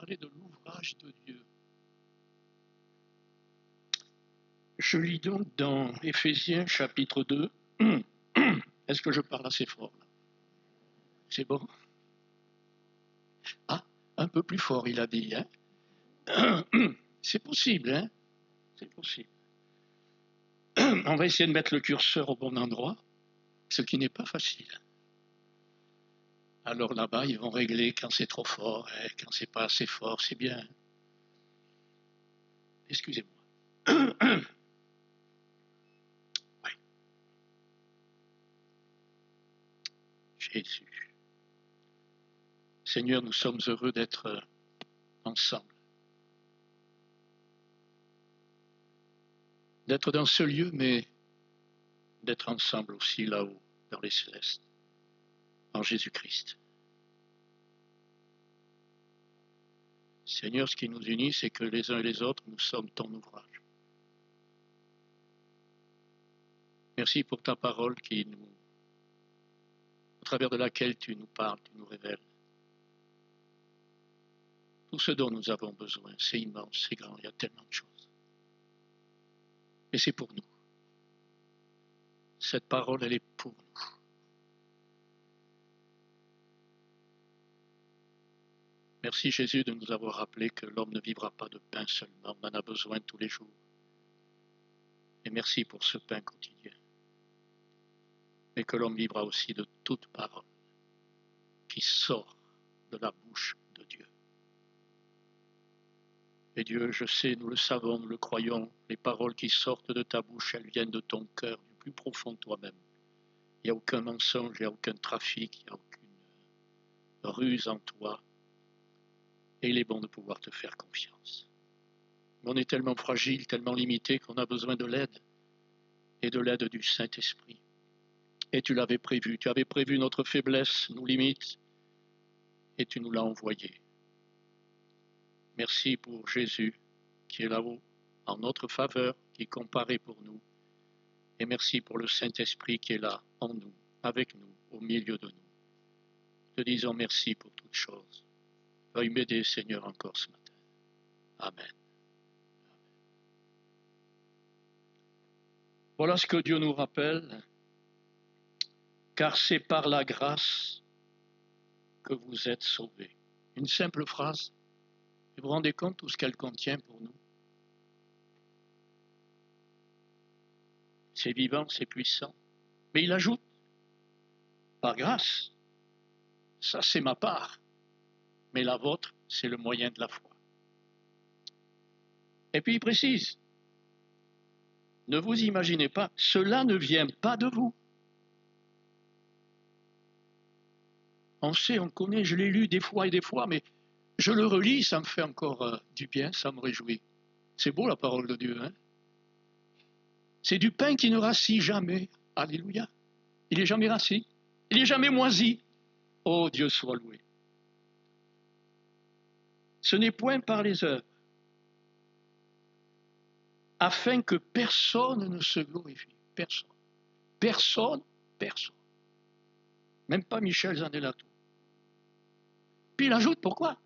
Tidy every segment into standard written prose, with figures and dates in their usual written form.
parler de l'ouvrage de Dieu. Je lis donc dans Éphésiens chapitre 2. Est-ce que je parle assez fort là? C'est bon? Ah, un peu plus fort, il a dit. Hein? C'est possible, hein? C'est possible. On va essayer de mettre le curseur au bon endroit, ce qui n'est pas facile. Alors là-bas, ils vont régler quand c'est trop fort, hein, quand c'est pas assez fort, c'est bien. Excusez-moi. Oui. Jésus. Seigneur, nous sommes heureux d'être ensemble. D'être dans ce lieu, mais d'être ensemble aussi là-haut, dans les célestes, en Jésus-Christ. Seigneur, ce qui nous unit, c'est que les uns et les autres, nous sommes ton ouvrage. Merci pour ta parole au travers de laquelle tu nous parles, tu nous révèles. Tout ce dont nous avons besoin, c'est immense, c'est grand, il y a tellement de choses. Et c'est pour nous. Cette parole, elle est pour nous. Merci Jésus de nous avoir rappelé que l'homme ne vivra pas de pain seulement, on en a besoin tous les jours. Et merci pour ce pain quotidien. Mais que l'homme vivra aussi de toute parole qui sort de la bouche de Dieu. Et Dieu, je sais, nous le savons, nous le croyons, les paroles qui sortent de ta bouche, elles viennent de ton cœur, du plus profond de toi-même. Il n'y a aucun mensonge, il n'y a aucun trafic, il n'y a aucune ruse en toi. Et il est bon de pouvoir te faire confiance. Mais on est tellement fragile, tellement limité qu'on a besoin de l'aide, et de l'aide du Saint-Esprit. Et tu l'avais prévu, tu avais prévu notre faiblesse, nos limites, et tu nous l'as envoyé. Merci pour Jésus qui est là-haut, en notre faveur, qui est comparé pour nous. Et merci pour le Saint-Esprit qui est là, en nous, avec nous, au milieu de nous. Te disons merci pour toutes choses. Veuille m'aider, Seigneur, encore ce matin. Amen. Voilà ce que Dieu nous rappelle, car c'est par la grâce que vous êtes sauvés. Une simple phrase. Vous vous rendez compte tout ce qu'elle contient pour nous? C'est vivant, c'est puissant. Mais il ajoute, par grâce, ça c'est ma part, mais la vôtre, c'est le moyen de la foi. Et puis il précise, ne vous imaginez pas, cela ne vient pas de vous. On sait, on connaît, je l'ai lu des fois et des fois, mais je le relis, ça me fait encore du bien, ça me réjouit. C'est beau la parole de Dieu, hein? C'est du pain qui ne rassit jamais. Alléluia. Il n'est jamais rassis. Il n'est jamais moisi. Oh, Dieu soit loué. Ce n'est point par les œuvres, afin que personne ne se glorifie. Personne. Personne, personne. Même pas Michel Zanellato. Puis il ajoute pourquoi?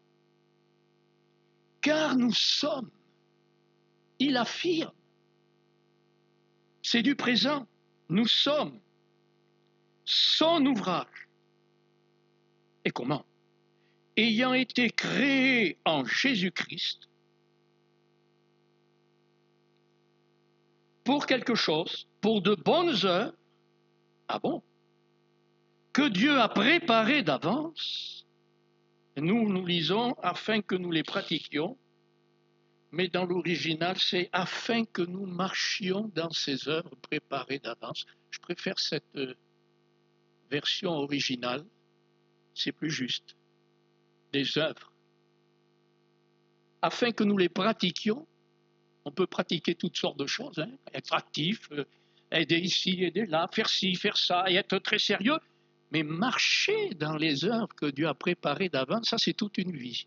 Car nous sommes, il affirme, c'est du présent, nous sommes son ouvrage. Et comment? Ayant été créés en Jésus-Christ pour quelque chose, pour de bonnes œuvres, ah bon, que Dieu a préparées d'avance, nous lisons afin que nous les pratiquions, mais dans l'original, c'est afin que nous marchions dans ces œuvres préparées d'avance. Je préfère cette version originale, c'est plus juste. Des œuvres. Afin que nous les pratiquions, on peut pratiquer toutes sortes de choses, hein, être actif, aider ici, aider là, faire ci, faire ça, et être très sérieux, mais marcher dans les œuvres que Dieu a préparées d'avance, ça c'est toute une vie.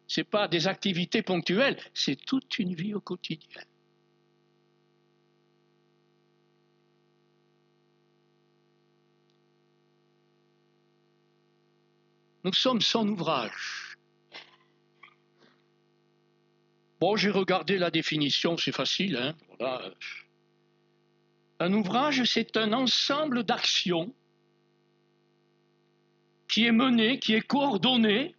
Ce n'est pas des activités ponctuelles, c'est toute une vie au quotidien. Nous sommes son ouvrage. Bon, j'ai regardé la définition, c'est facile, hein, voilà. Un ouvrage, c'est un ensemble d'actions qui est mené, qui est coordonné,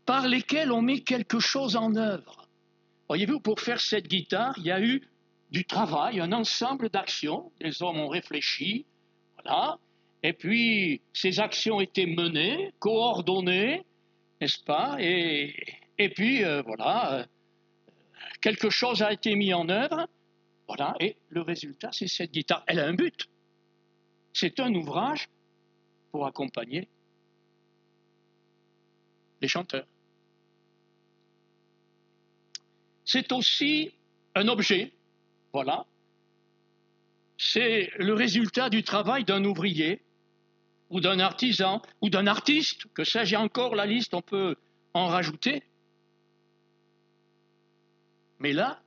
par lesquelles on met quelque chose en œuvre. Voyez-vous, pour faire cette guitare, il y a eu du travail, un ensemble d'actions. Les hommes ont réfléchi, voilà. Et puis, ces actions étaient menées, coordonnées, n'est-ce pas? Et puis, voilà, quelque chose a été mis en œuvre, voilà. Et le résultat, c'est cette guitare. Elle a un but. C'est un ouvrage pour accompagner les chanteurs. C'est aussi un objet, voilà. C'est le résultat du travail d'un ouvrier ou d'un artisan ou d'un artiste, que sais-je, encore la liste, on peut en rajouter. Mais là,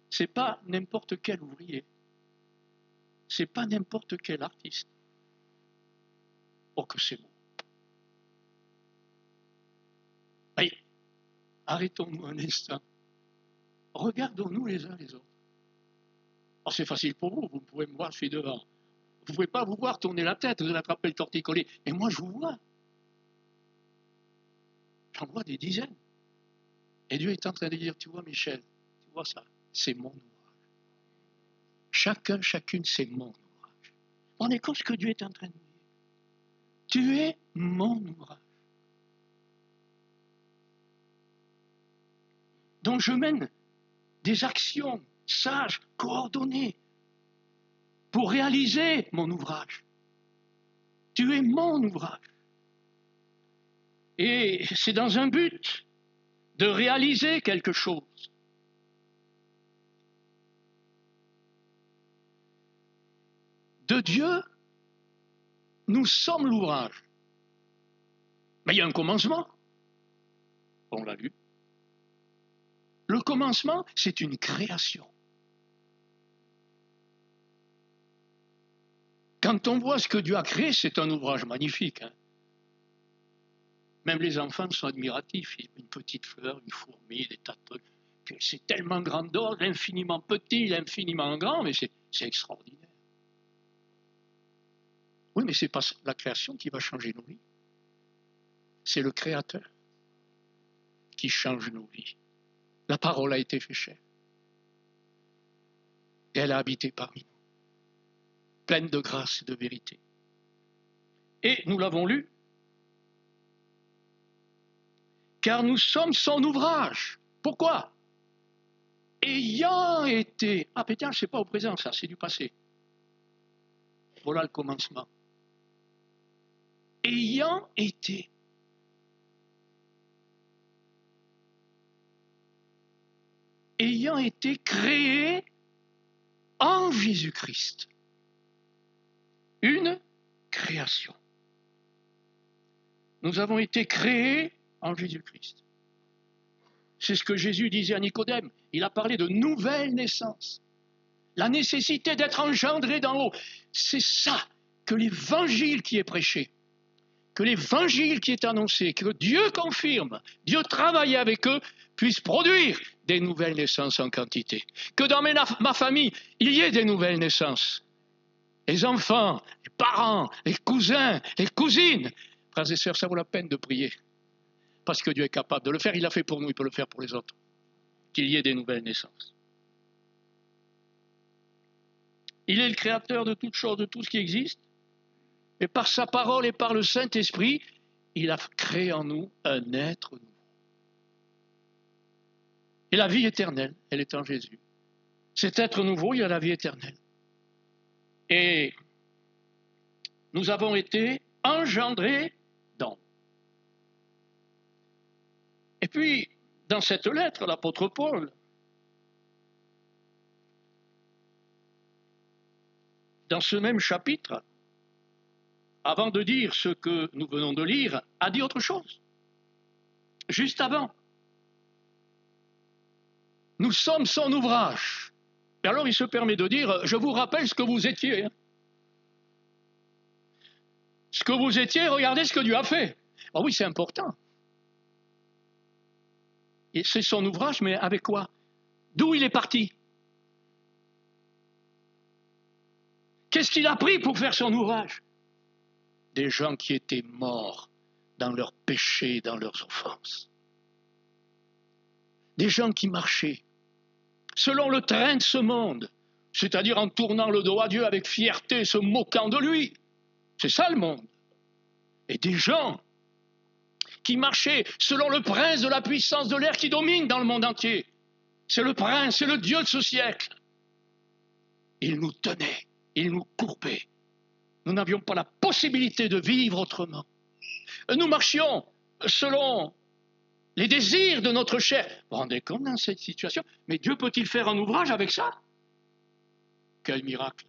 c'est pas n'importe quel ouvrier, c'est pas n'importe quel artiste. Oh, que c'est beau. Allez, arrêtons-nous un instant. Regardons-nous les uns les autres. Oh, c'est facile pour vous, vous pouvez me voir, je suis devant. Vous ne pouvez pas vous voir tourner la tête, vous allez attraper le torticolis. Et moi, je vous vois. J'en vois des dizaines. Et Dieu est en train de dire, tu vois Michel, tu vois ça, c'est mon ouvrage. Chacun, chacune, c'est mon ouvrage. On est comme ce que Dieu est en train de dire. Tu es mon ouvrage. Donc je mène des actions sages, coordonnées, pour réaliser mon ouvrage. Tu es mon ouvrage. Et c'est dans un but de réaliser quelque chose. De Dieu, nous sommes l'ouvrage. Mais il y a un commencement. On l'a vu. Le commencement, c'est une création. Quand on voit ce que Dieu a créé, c'est un ouvrage magnifique. Hein. Même les enfants sont admiratifs. Une petite fleur, une fourmi, des tas de trucs. C'est tellement grandiose, l'infiniment petit, l'infiniment grand, mais c'est extraordinaire. Oui, mais ce n'est pas la création qui va changer nos vies. C'est le Créateur qui change nos vies. La parole a été faite chair. Et elle a habité parmi nous, pleine de grâce et de vérité. Et nous l'avons lu, car nous sommes son ouvrage. Pourquoi? Ayant été... Ah, putain, c'est pas au présent, ça, c'est du passé. Voilà le commencement. Ayant été. Ayant été créé en Jésus-Christ. Une création. Nous avons été créés en Jésus-Christ. C'est ce que Jésus disait à Nicodème. Il a parlé de nouvelle naissance. La nécessité d'être engendré d'en haut. C'est ça que l'évangile qui est prêché, que l'évangile qui est annoncé, que Dieu confirme, Dieu travaille avec eux, puisse produire des nouvelles naissances en quantité. Que dans ma famille, il y ait des nouvelles naissances. Les enfants, les parents, les cousins, les cousines. Frères et sœurs, ça vaut la peine de prier. Parce que Dieu est capable de le faire. Il l'a fait pour nous, il peut le faire pour les autres. Qu'il y ait des nouvelles naissances. Il est le créateur de toutes choses, de tout ce qui existe. Et par sa parole et par le Saint-Esprit, il a créé en nous un être nouveau. Et la vie éternelle, elle est en Jésus. Cet être nouveau, il a la vie éternelle. Et nous avons été engendrés dans. Et puis, dans cette lettre, l'apôtre Paul, dans ce même chapitre, avant de dire ce que nous venons de lire, a dit autre chose. Juste avant. Nous sommes son ouvrage. Et alors il se permet de dire, je vous rappelle ce que vous étiez. ce que vous étiez, regardez ce que Dieu a fait. Ah oui, c'est important. Et c'est son ouvrage, mais avec quoi? D'où il est parti? Qu'est-ce qu'il a pris pour faire son ouvrage? Des gens qui étaient morts dans leurs péchés, dans leurs offenses. Des gens qui marchaient selon le train de ce monde, c'est-à-dire en tournant le dos à Dieu avec fierté, se moquant de lui. C'est ça le monde. Et des gens qui marchaient selon le prince de la puissance de l'air qui domine dans le monde entier. C'est le prince, c'est le Dieu de ce siècle. Il nous tenait, il nous courbait. Nous n'avions pas la possibilité de vivre autrement. Nous marchions selon les désirs de notre chair. Vous vous rendez compte dans cette situation? Mais Dieu peut-il faire un ouvrage avec ça? Quel miracle!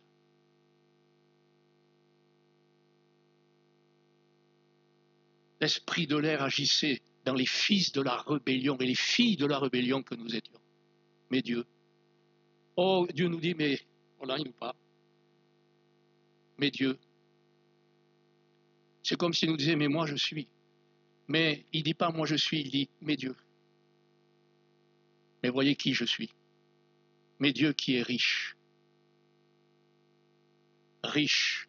L'esprit de l'air agissait dans les fils de la rébellion et les filles de la rébellion que nous étions. Mais Dieu, oh, Dieu nous dit, mais voilà, il nous parle. Mais Dieu, c'est comme s'il nous disait, mais moi je suis. Mais il ne dit pas, moi je suis, il dit, mais Dieu. Mais voyez qui je suis. Mais Dieu qui est riche. Riche.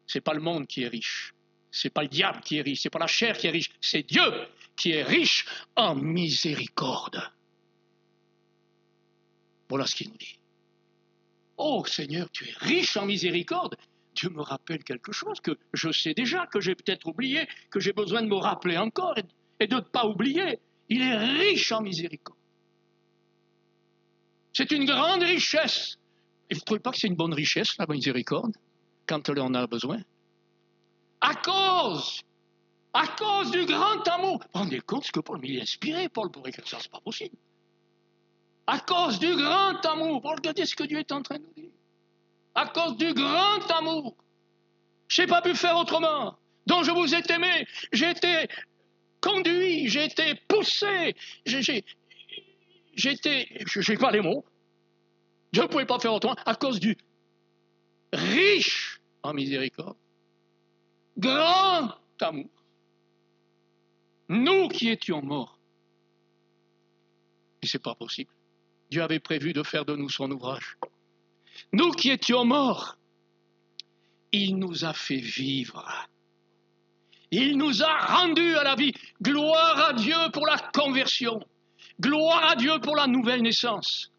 Ce n'est pas le monde qui est riche. Ce n'est pas le diable qui est riche. Ce n'est pas la chair qui est riche. C'est Dieu qui est riche en miséricorde. Voilà ce qu'il nous dit. Oh Seigneur, tu es riche en miséricorde. Dieu me rappelle quelque chose que je sais déjà, que j'ai peut-être oublié, que j'ai besoin de me rappeler encore et de ne pas oublier. Il est riche en miséricorde. C'est une grande richesse. Et vous ne trouvez pas que c'est une bonne richesse, la miséricorde, quand on en a besoin? À cause du grand amour. Vous vous rendez compte ce que Paul, mais il est inspiré, Paul, pour écrire ça, c'est pas possible. À cause du grand amour. Regardez ce que Dieu est en train de nous dire. À cause du grand amour. Je n'ai pas pu faire autrement. Donc je vous ai aimé. J'ai été conduit, j'ai été poussé. Je n'ai pas les mots. Je ne pouvais pas faire autrement à cause du riche en miséricorde. Grand amour. Nous qui étions morts. Et ce n'est pas possible. Dieu avait prévu de faire de nous son ouvrage. Nous qui étions morts, il nous a fait vivre. Il nous a rendus à la vie. Gloire à Dieu pour la conversion. Gloire à Dieu pour la nouvelle naissance.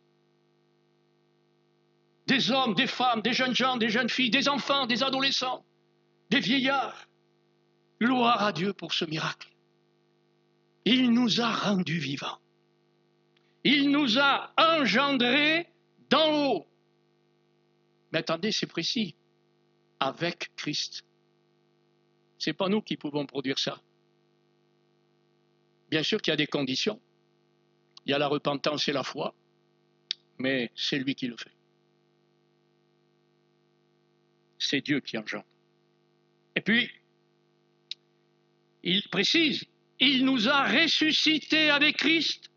Des hommes, des femmes, des jeunes gens, des jeunes filles, des enfants, des adolescents, des vieillards. Gloire à Dieu pour ce miracle. Il nous a rendus vivants. Il nous a engendrés d'en haut. Mais attendez, c'est précis. Avec Christ. Ce n'est pas nous qui pouvons produire ça. Bien sûr qu'il y a des conditions. Il y a la repentance et la foi, mais c'est lui qui le fait. C'est Dieu qui engendre. Et puis, il précise, il nous a ressuscités avec Christ.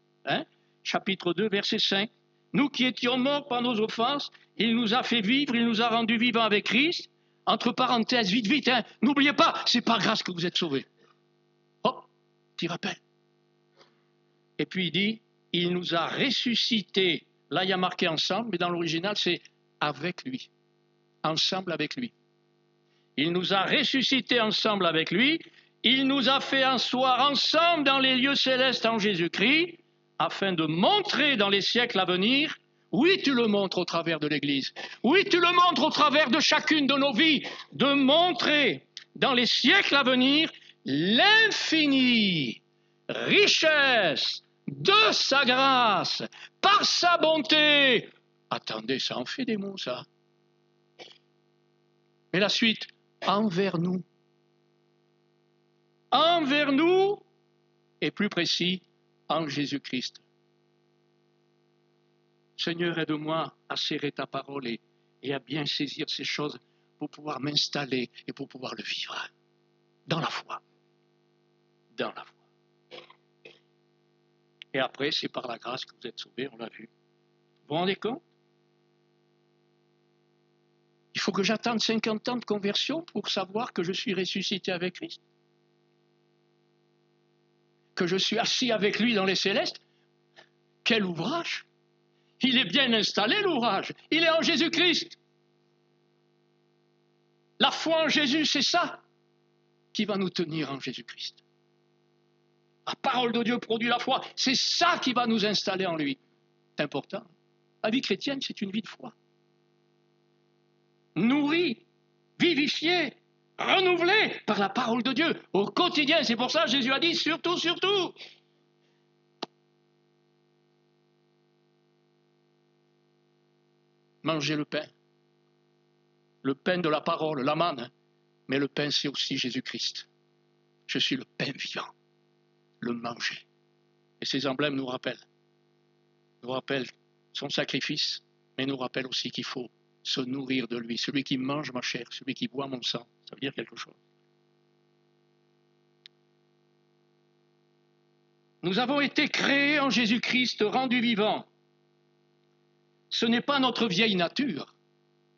Chapitre 2, verset 5. Nous qui étions morts par nos offenses, il nous a fait vivre, il nous a rendus vivants avec Christ. Entre parenthèses, vite, n'oubliez pas, c'est par grâce que vous êtes sauvés. Oh, petit rappel. Et puis il dit, il nous a ressuscités. Là, il y a marqué ensemble, mais dans l'original, c'est avec lui. Ensemble avec lui. Il nous a ressuscités ensemble avec lui. Il nous a fait asseoir ensemble dans les lieux célestes en Jésus-Christ, afin de montrer dans les siècles à venir. Oui, tu le montres au travers de l'Église. Oui, tu le montres au travers de chacune de nos vies. De montrer dans les siècles à venir l'infinie richesse de sa grâce, par sa bonté. Attendez, ça en fait des mots, ça. Mais la suite, envers nous. Envers nous, et plus précis, en Jésus-Christ. Seigneur, aide-moi à serrer ta parole et à bien saisir ces choses pour pouvoir m'installer et pour pouvoir le vivre. Dans la foi. Dans la foi. Et après, c'est par la grâce que vous êtes sauvés, on l'a vu. Vous vous rendez compte? Il faut que j'attende 50 ans de conversion pour savoir que je suis ressuscité avec Christ, que je suis assis avec lui dans les célestes. Quel ouvrage! Il est bien installé, l'ouvrage. Il est en Jésus-Christ. La foi en Jésus, c'est ça qui va nous tenir en Jésus-Christ. La parole de Dieu produit la foi. C'est ça qui va nous installer en lui. C'est important. La vie chrétienne, c'est une vie de foi. Nourrie, vivifiée, renouvelée par la parole de Dieu au quotidien. C'est pour ça que Jésus a dit surtout, surtout. Mangez le pain. Le pain de la parole, la manne. Mais le pain, c'est aussi Jésus-Christ. Je suis le pain vivant. Le manger. Et ces emblèmes nous rappellent son sacrifice, mais nous rappellent aussi qu'il faut se nourrir de lui. Celui qui mange ma chair, celui qui boit mon sang, ça veut dire quelque chose. Nous avons été créés en Jésus-Christ, rendus vivants. Ce n'est pas notre vieille nature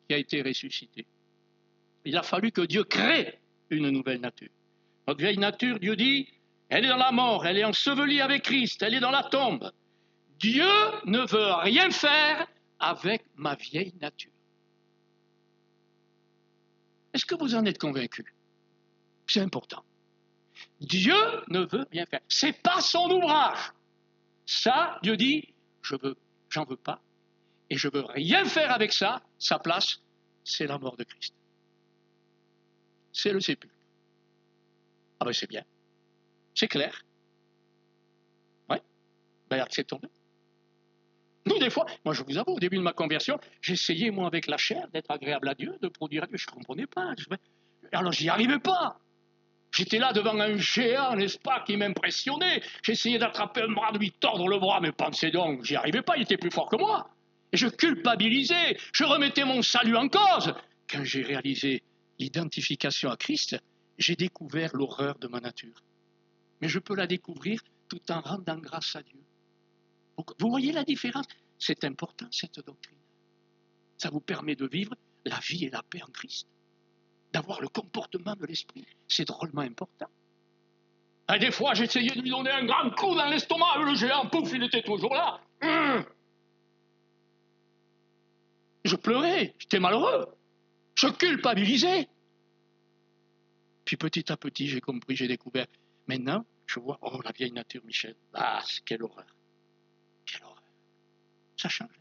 qui a été ressuscitée. Il a fallu que Dieu crée une nouvelle nature. Notre vieille nature, Dieu dit, elle est dans la mort, elle est ensevelie avec Christ, elle est dans la tombe. Dieu ne veut rien faire avec ma vieille nature. Est-ce que vous en êtes convaincus? C'est important. Dieu ne veut rien faire. Ce n'est pas son ouvrage. Ça, Dieu dit, j'en veux pas, et je veux rien faire avec ça. Sa place, c'est la mort de Christ. C'est le sépulcre. Ah ben c'est bien. C'est clair. Oui. Ben acceptons-le. Nous, des fois, moi je vous avoue, au début de ma conversion, j'essayais, moi, avec la chair, d'être agréable à Dieu, de produire à Dieu. Je ne comprenais pas. Alors, j'y arrivais pas. J'étais là devant un géant, n'est-ce pas, qui m'impressionnait. J'essayais d'attraper un bras, de lui tordre le bras, mais pensez donc, j'y arrivais pas, il était plus fort que moi. Et je culpabilisais, je remettais mon salut en cause. Quand j'ai réalisé l'identification à Christ, j'ai découvert l'horreur de ma nature. Mais je peux la découvrir tout en rendant grâce à Dieu. Vous voyez la différence? C'est important, cette doctrine. Ça vous permet de vivre la vie et la paix en Christ. D'avoir le comportement de l'esprit. C'est drôlement important. Et des fois, j'essayais de lui donner un grand coup dans l'estomac. Le géant, pouf, il était toujours là. Je pleurais, j'étais malheureux. Je culpabilisais. Puis petit à petit, j'ai compris, j'ai découvert. Maintenant, je vois, oh, la vieille nature, Michel. Ah, quelle horreur. Quelle horreur. Ça change.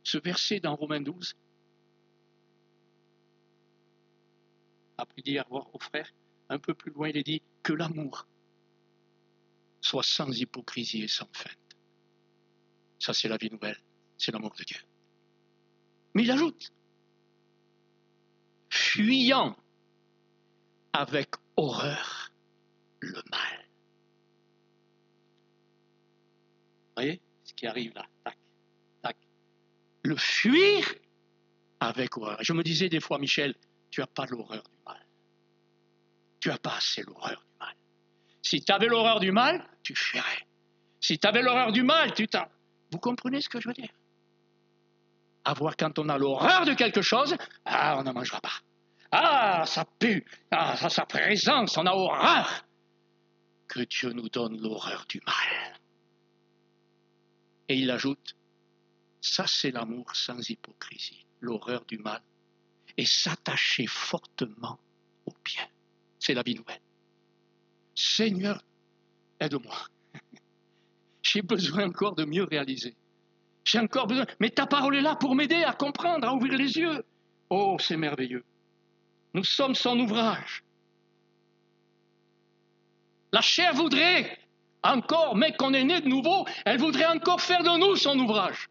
Ce verset dans Romains 12, après dire au revoir aux frères, un peu plus loin, il est dit que l'amour soit sans hypocrisie et sans feinte. Ça, c'est la vie nouvelle, c'est l'amour de Dieu. Mais il ajoute, fuyant avec horreur le mal. Vous voyez ce qui arrive là, tac, tac. Le fuir avec horreur. Je me disais des fois, Michel, tu n'as pas l'horreur du mal. Tu n'as pas assez l'horreur du mal. Si tu avais l'horreur du mal, tu fuirais. Si tu avais l'horreur du mal, tu t'en... Vous comprenez ce que je veux dire? Avoir quand on a l'horreur de quelque chose, on n'en mangera pas. Ah, ça pue. Ah, ça, sa présence, on a horreur. Que Dieu nous donne l'horreur du mal. Et il ajoute, ça c'est l'amour sans hypocrisie, l'horreur du mal, et s'attacher fortement au bien. C'est la vie nouvelle. Seigneur, aide-moi. J'ai besoin encore de mieux réaliser. J'ai encore besoin, mais ta parole est là pour m'aider à comprendre, à ouvrir les yeux. Oh, c'est merveilleux. Nous sommes son ouvrage. La chair voudrait encore, mais qu'on est né de nouveau, elle voudrait encore faire de nous son ouvrage.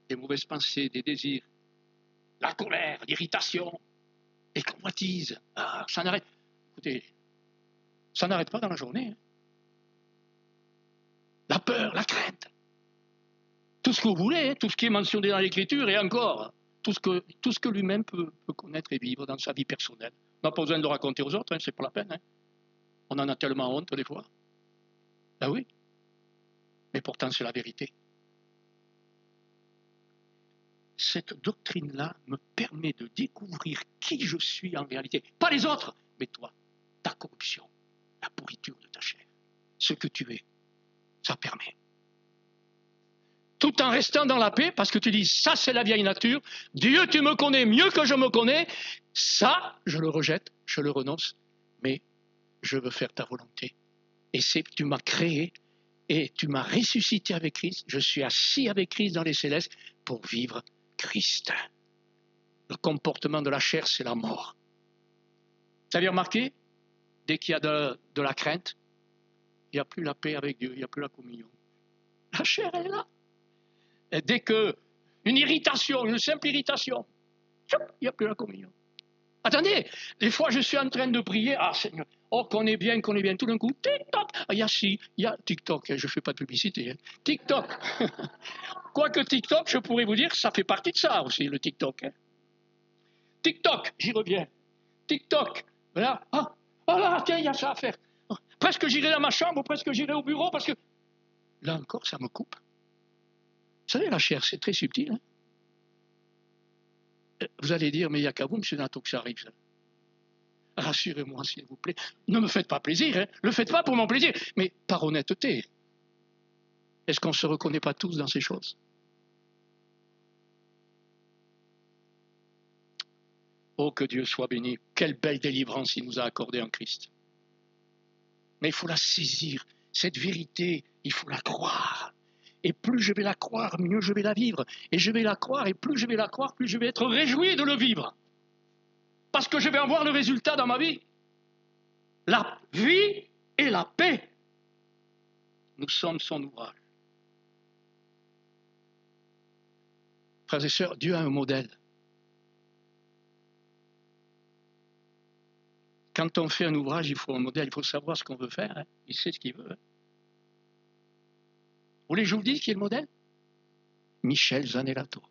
Des mauvaises pensées, des désirs, la colère, l'irritation, les convoitises. Ça n'arrête. Écoutez, ça n'arrête pas dans la journée. Hein. La peur, la crainte. Tout ce que vous voulez, hein, tout ce qui est mentionné dans l'Écriture et encore, tout ce que lui-même peut connaître et vivre dans sa vie personnelle. On n'a pas besoin de le raconter aux autres, hein, c'est pas la peine. Hein. On en a tellement honte des fois. Ben oui. Mais pourtant, c'est la vérité. cette doctrine-là me permet de découvrir qui je suis en réalité. Pas les autres, mais toi, ta corruption, la pourriture de ta chair, ce que tu es. Ça permet. Tout en restant dans la paix, parce que tu dis, ça c'est la vieille nature, Dieu tu me connais mieux que je me connais, ça je le rejette, je le renonce, mais je veux faire ta volonté. Et tu m'as créé et tu m'as ressuscité avec Christ, je suis assis avec Christ dans les célestes pour vivre Christ. Le comportement de la chair, c'est la mort. Vous avez remarqué, dès qu'il y a de la crainte, il n'y a plus la paix avec Dieu, il n'y a plus la communion. La chair est là. Et dès que une irritation, une simple irritation, il n'y a plus la communion. Attendez, des fois je suis en train de prier, ah Seigneur, oh qu'on est bien, tout d'un coup, TikTok, il y a TikTok, je ne fais pas de publicité, hein. TikTok. Quoique TikTok, je pourrais vous dire, ça fait partie de ça aussi, le TikTok. Hein. TikTok, j'y reviens. TikTok, voilà, ah là, tiens, il y a ça à faire. Presque j'irai dans ma chambre, presque j'irai au bureau, parce que là encore, ça me coupe. Vous savez, la chair, c'est très subtil. Hein. Vous allez dire, mais il n'y a qu'à vous, M. Nato, que ça arrive. Ça. Rassurez-moi, s'il vous plaît. Ne me faites pas plaisir. Hein. Ne le faites pas pour mon plaisir, mais par honnêteté. Est-ce qu'on ne se reconnaît pas tous dans ces choses? Oh, que Dieu soit béni. Quelle belle délivrance il nous a accordée en Christ. Mais il faut la saisir. Cette vérité, il faut la croire. Et plus je vais la croire, mieux je vais la vivre. Et je vais la croire, et plus je vais la croire, plus je vais être réjoui de le vivre. Parce que je vais en voir le résultat dans ma vie. La vie et la paix. Nous sommes son ouvrage. Frères et sœurs, Dieu a un modèle. Quand on fait un ouvrage, il faut un modèle, il faut savoir ce qu'on veut faire. Hein. Il sait ce qu'il veut. Hein. Vous voulez que je vous dise qui est le modèle? Michel Zanellato.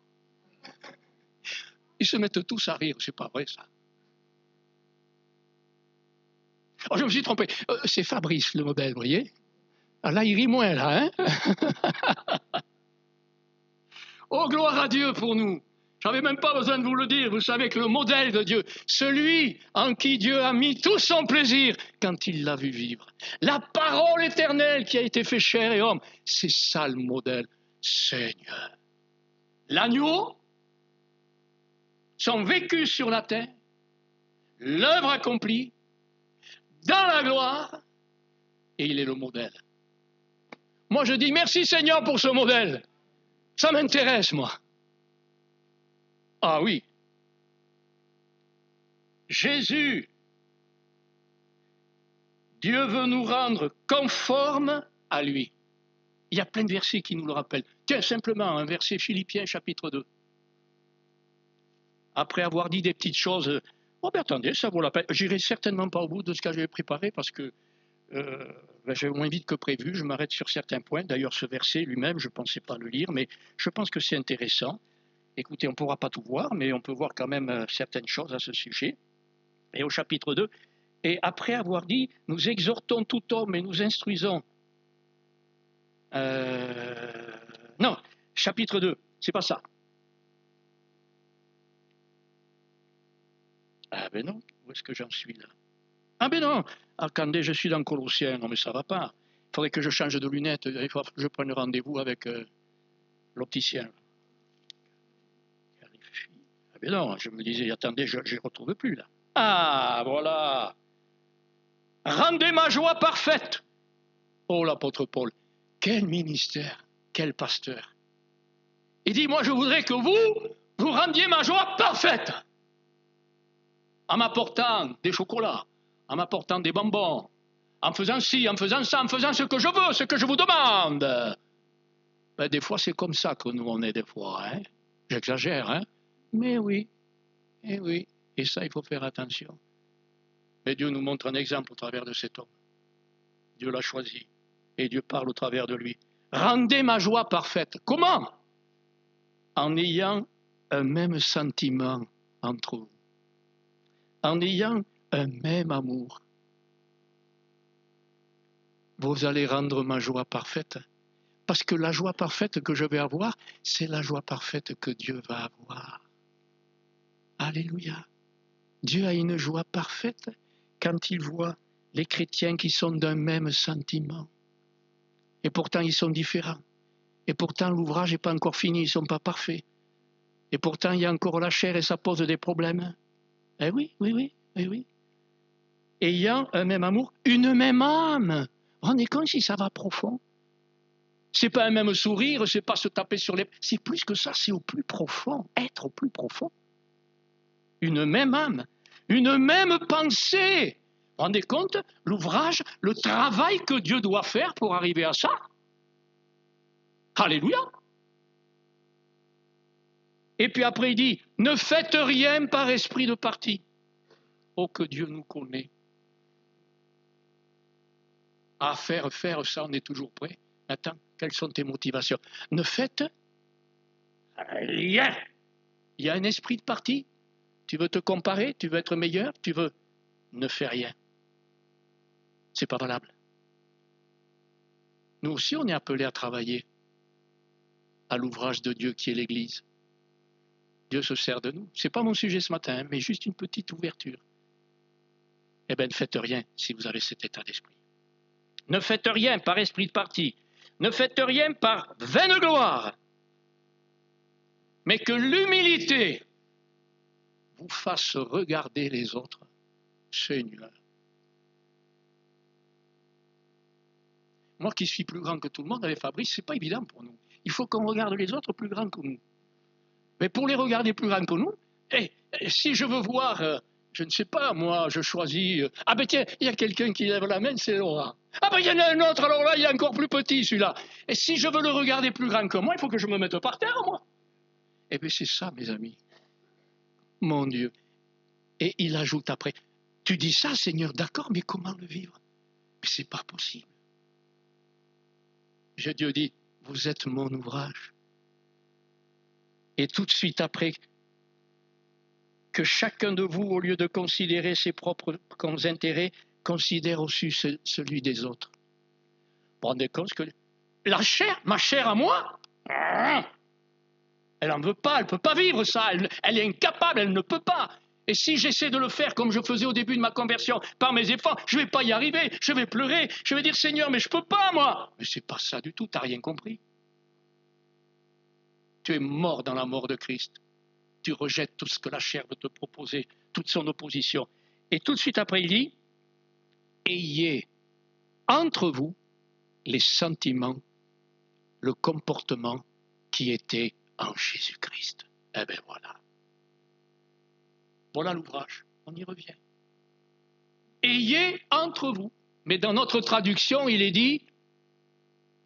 Ils se mettent tous à rire, c'est pas vrai ça. Oh, je me suis trompé. C'est Fabrice le modèle, vous voyez? Ah, là, il rit moins, là. Hein. Oh, gloire à Dieu pour nous. Je n'avais même pas besoin de vous le dire. Vous savez que le modèle de Dieu, celui en qui Dieu a mis tout son plaisir quand il l'a vu vivre, la parole éternelle qui a été fait chair et homme, c'est ça le modèle. Seigneur. L'agneau, son vécu sur la terre, l'œuvre accomplie, dans la gloire, et il est le modèle. Moi, je dis merci Seigneur pour ce modèle. Ça m'intéresse, moi. Ah oui. Jésus, Dieu veut nous rendre conformes à lui. Il y a plein de versets qui nous le rappellent. Tiens, simplement, un verset Philippiens, chapitre 2. Après avoir dit des petites choses, oh ben attendez, ça vaut la peine. J'irai certainement pas au bout de ce que j'avais préparé parce que je vais moins vite que prévu. Je m'arrête sur certains points. D'ailleurs, ce verset lui-même, je ne pensais pas le lire, mais je pense que c'est intéressant. Écoutez, on ne pourra pas tout voir, mais on peut voir quand même certaines choses à ce sujet. Et au chapitre 2, et après avoir dit, nous exhortons tout homme et nous instruisons. Non, chapitre 2, c'est pas ça. Ah ben non, où est-ce que j'en suis là? Ah ben non, attendez, je suis dans Colossiens, non mais ça va pas. Il faudrait que je change de lunettes, il faut que je prenne rendez-vous avec l'opticien. Ah ben non, je me disais, attendez, je ne les retrouve plus là. Ah, voilà. Rendez ma joie parfaite. Oh, l'apôtre Paul, quel ministère, quel pasteur. Il dit, moi je voudrais que vous rendiez ma joie parfaite. En m'apportant des chocolats, en m'apportant des bonbons, en faisant ci, en faisant ça, en faisant ce que je veux, ce que je vous demande. Ben, des fois, c'est comme ça que nous on est des fois. Hein? J'exagère, hein? Mais oui, et oui. Et ça, il faut faire attention. Mais Dieu nous montre un exemple au travers de cet homme. Dieu l'a choisi. Et Dieu parle au travers de lui. Rendez ma joie parfaite. Comment? En ayant un même sentiment entre vous. En ayant un même amour. Vous allez rendre ma joie parfaite Parce que la joie parfaite que je vais avoir, c'est la joie parfaite que Dieu va avoir. Alléluia. Dieu a une joie parfaite quand il voit les chrétiens qui sont d'un même sentiment. Et pourtant, ils sont différents. Et pourtant, l'ouvrage n'est pas encore fini, ils ne sont pas parfaits. Et pourtant, il y a encore la chair et ça pose des problèmes. Eh oui, oui, oui, oui, oui. Ayant un même amour, une même âme. Vous vous rendez compte si ça va profond? C'est pas un même sourire, c'est pas se taper sur les... C'est plus que ça, c'est au plus profond, être au plus profond. Une même âme, une même pensée. Vous vous rendez compte? L'ouvrage, le travail que Dieu doit faire pour arriver à ça. Alléluia. Et puis après il dit, ne faites rien par esprit de parti. Oh, que Dieu nous connaît. À faire ça, on est toujours prêt. Attends, quelles sont tes motivations? Ne faites rien. Il y a un esprit de parti. Tu veux te comparer, tu veux être meilleur, tu veux... Ne fais rien. C'est pas valable. Nous aussi, on est appelés à travailler à l'ouvrage de Dieu qui est l'Église. Dieu se sert de nous. Ce n'est pas mon sujet ce matin, mais juste une petite ouverture. Eh bien, ne faites rien si vous avez cet état d'esprit. Ne faites rien par esprit de parti. Ne faites rien par vaine gloire. Mais que l'humilité vous fasse regarder les autres. Seigneur. Moi qui suis plus grand que tout le monde avec Fabrice, ce n'est pas évident pour nous. Il faut qu'on regarde les autres plus grands que nous. Mais pour les regarder plus grands que nous, si je veux voir, je ne sais pas, moi, je choisis... ah ben tiens, il y a quelqu'un qui lève la main, c'est Laura. Ah ben il y en a un autre, alors là, il est encore plus petit celui-là. Et si je veux le regarder plus grand que moi, il faut que je me mette par terre, moi. Eh bien c'est ça, mes amis. Mon Dieu. Et il ajoute après, tu dis ça, Seigneur, d'accord, mais comment le vivre? Mais c'est pas possible. Dieu dit, vous êtes mon ouvrage. Et tout de suite après, que chacun de vous, au lieu de considérer ses propres intérêts, considère aussi celui des autres. Vous vous rendez compte que la chair, ma chair à moi, elle n'en veut pas, elle ne peut pas vivre ça, elle est incapable, elle ne peut pas. Et si j'essaie de le faire comme je faisais au début de ma conversion, par mes efforts, je ne vais pas y arriver, je vais pleurer, je vais dire Seigneur, mais je ne peux pas moi. Mais ce n'est pas ça du tout, tu n'as rien compris. Tu es mort dans la mort de Christ. Tu rejettes tout ce que la chair veut te proposer, toute son opposition. Et tout de suite après, il dit, ayez entre vous les sentiments, le comportement qui était en Jésus-Christ. Eh bien voilà. Voilà l'ouvrage, on y revient. Ayez entre vous. Mais dans notre traduction, il est dit,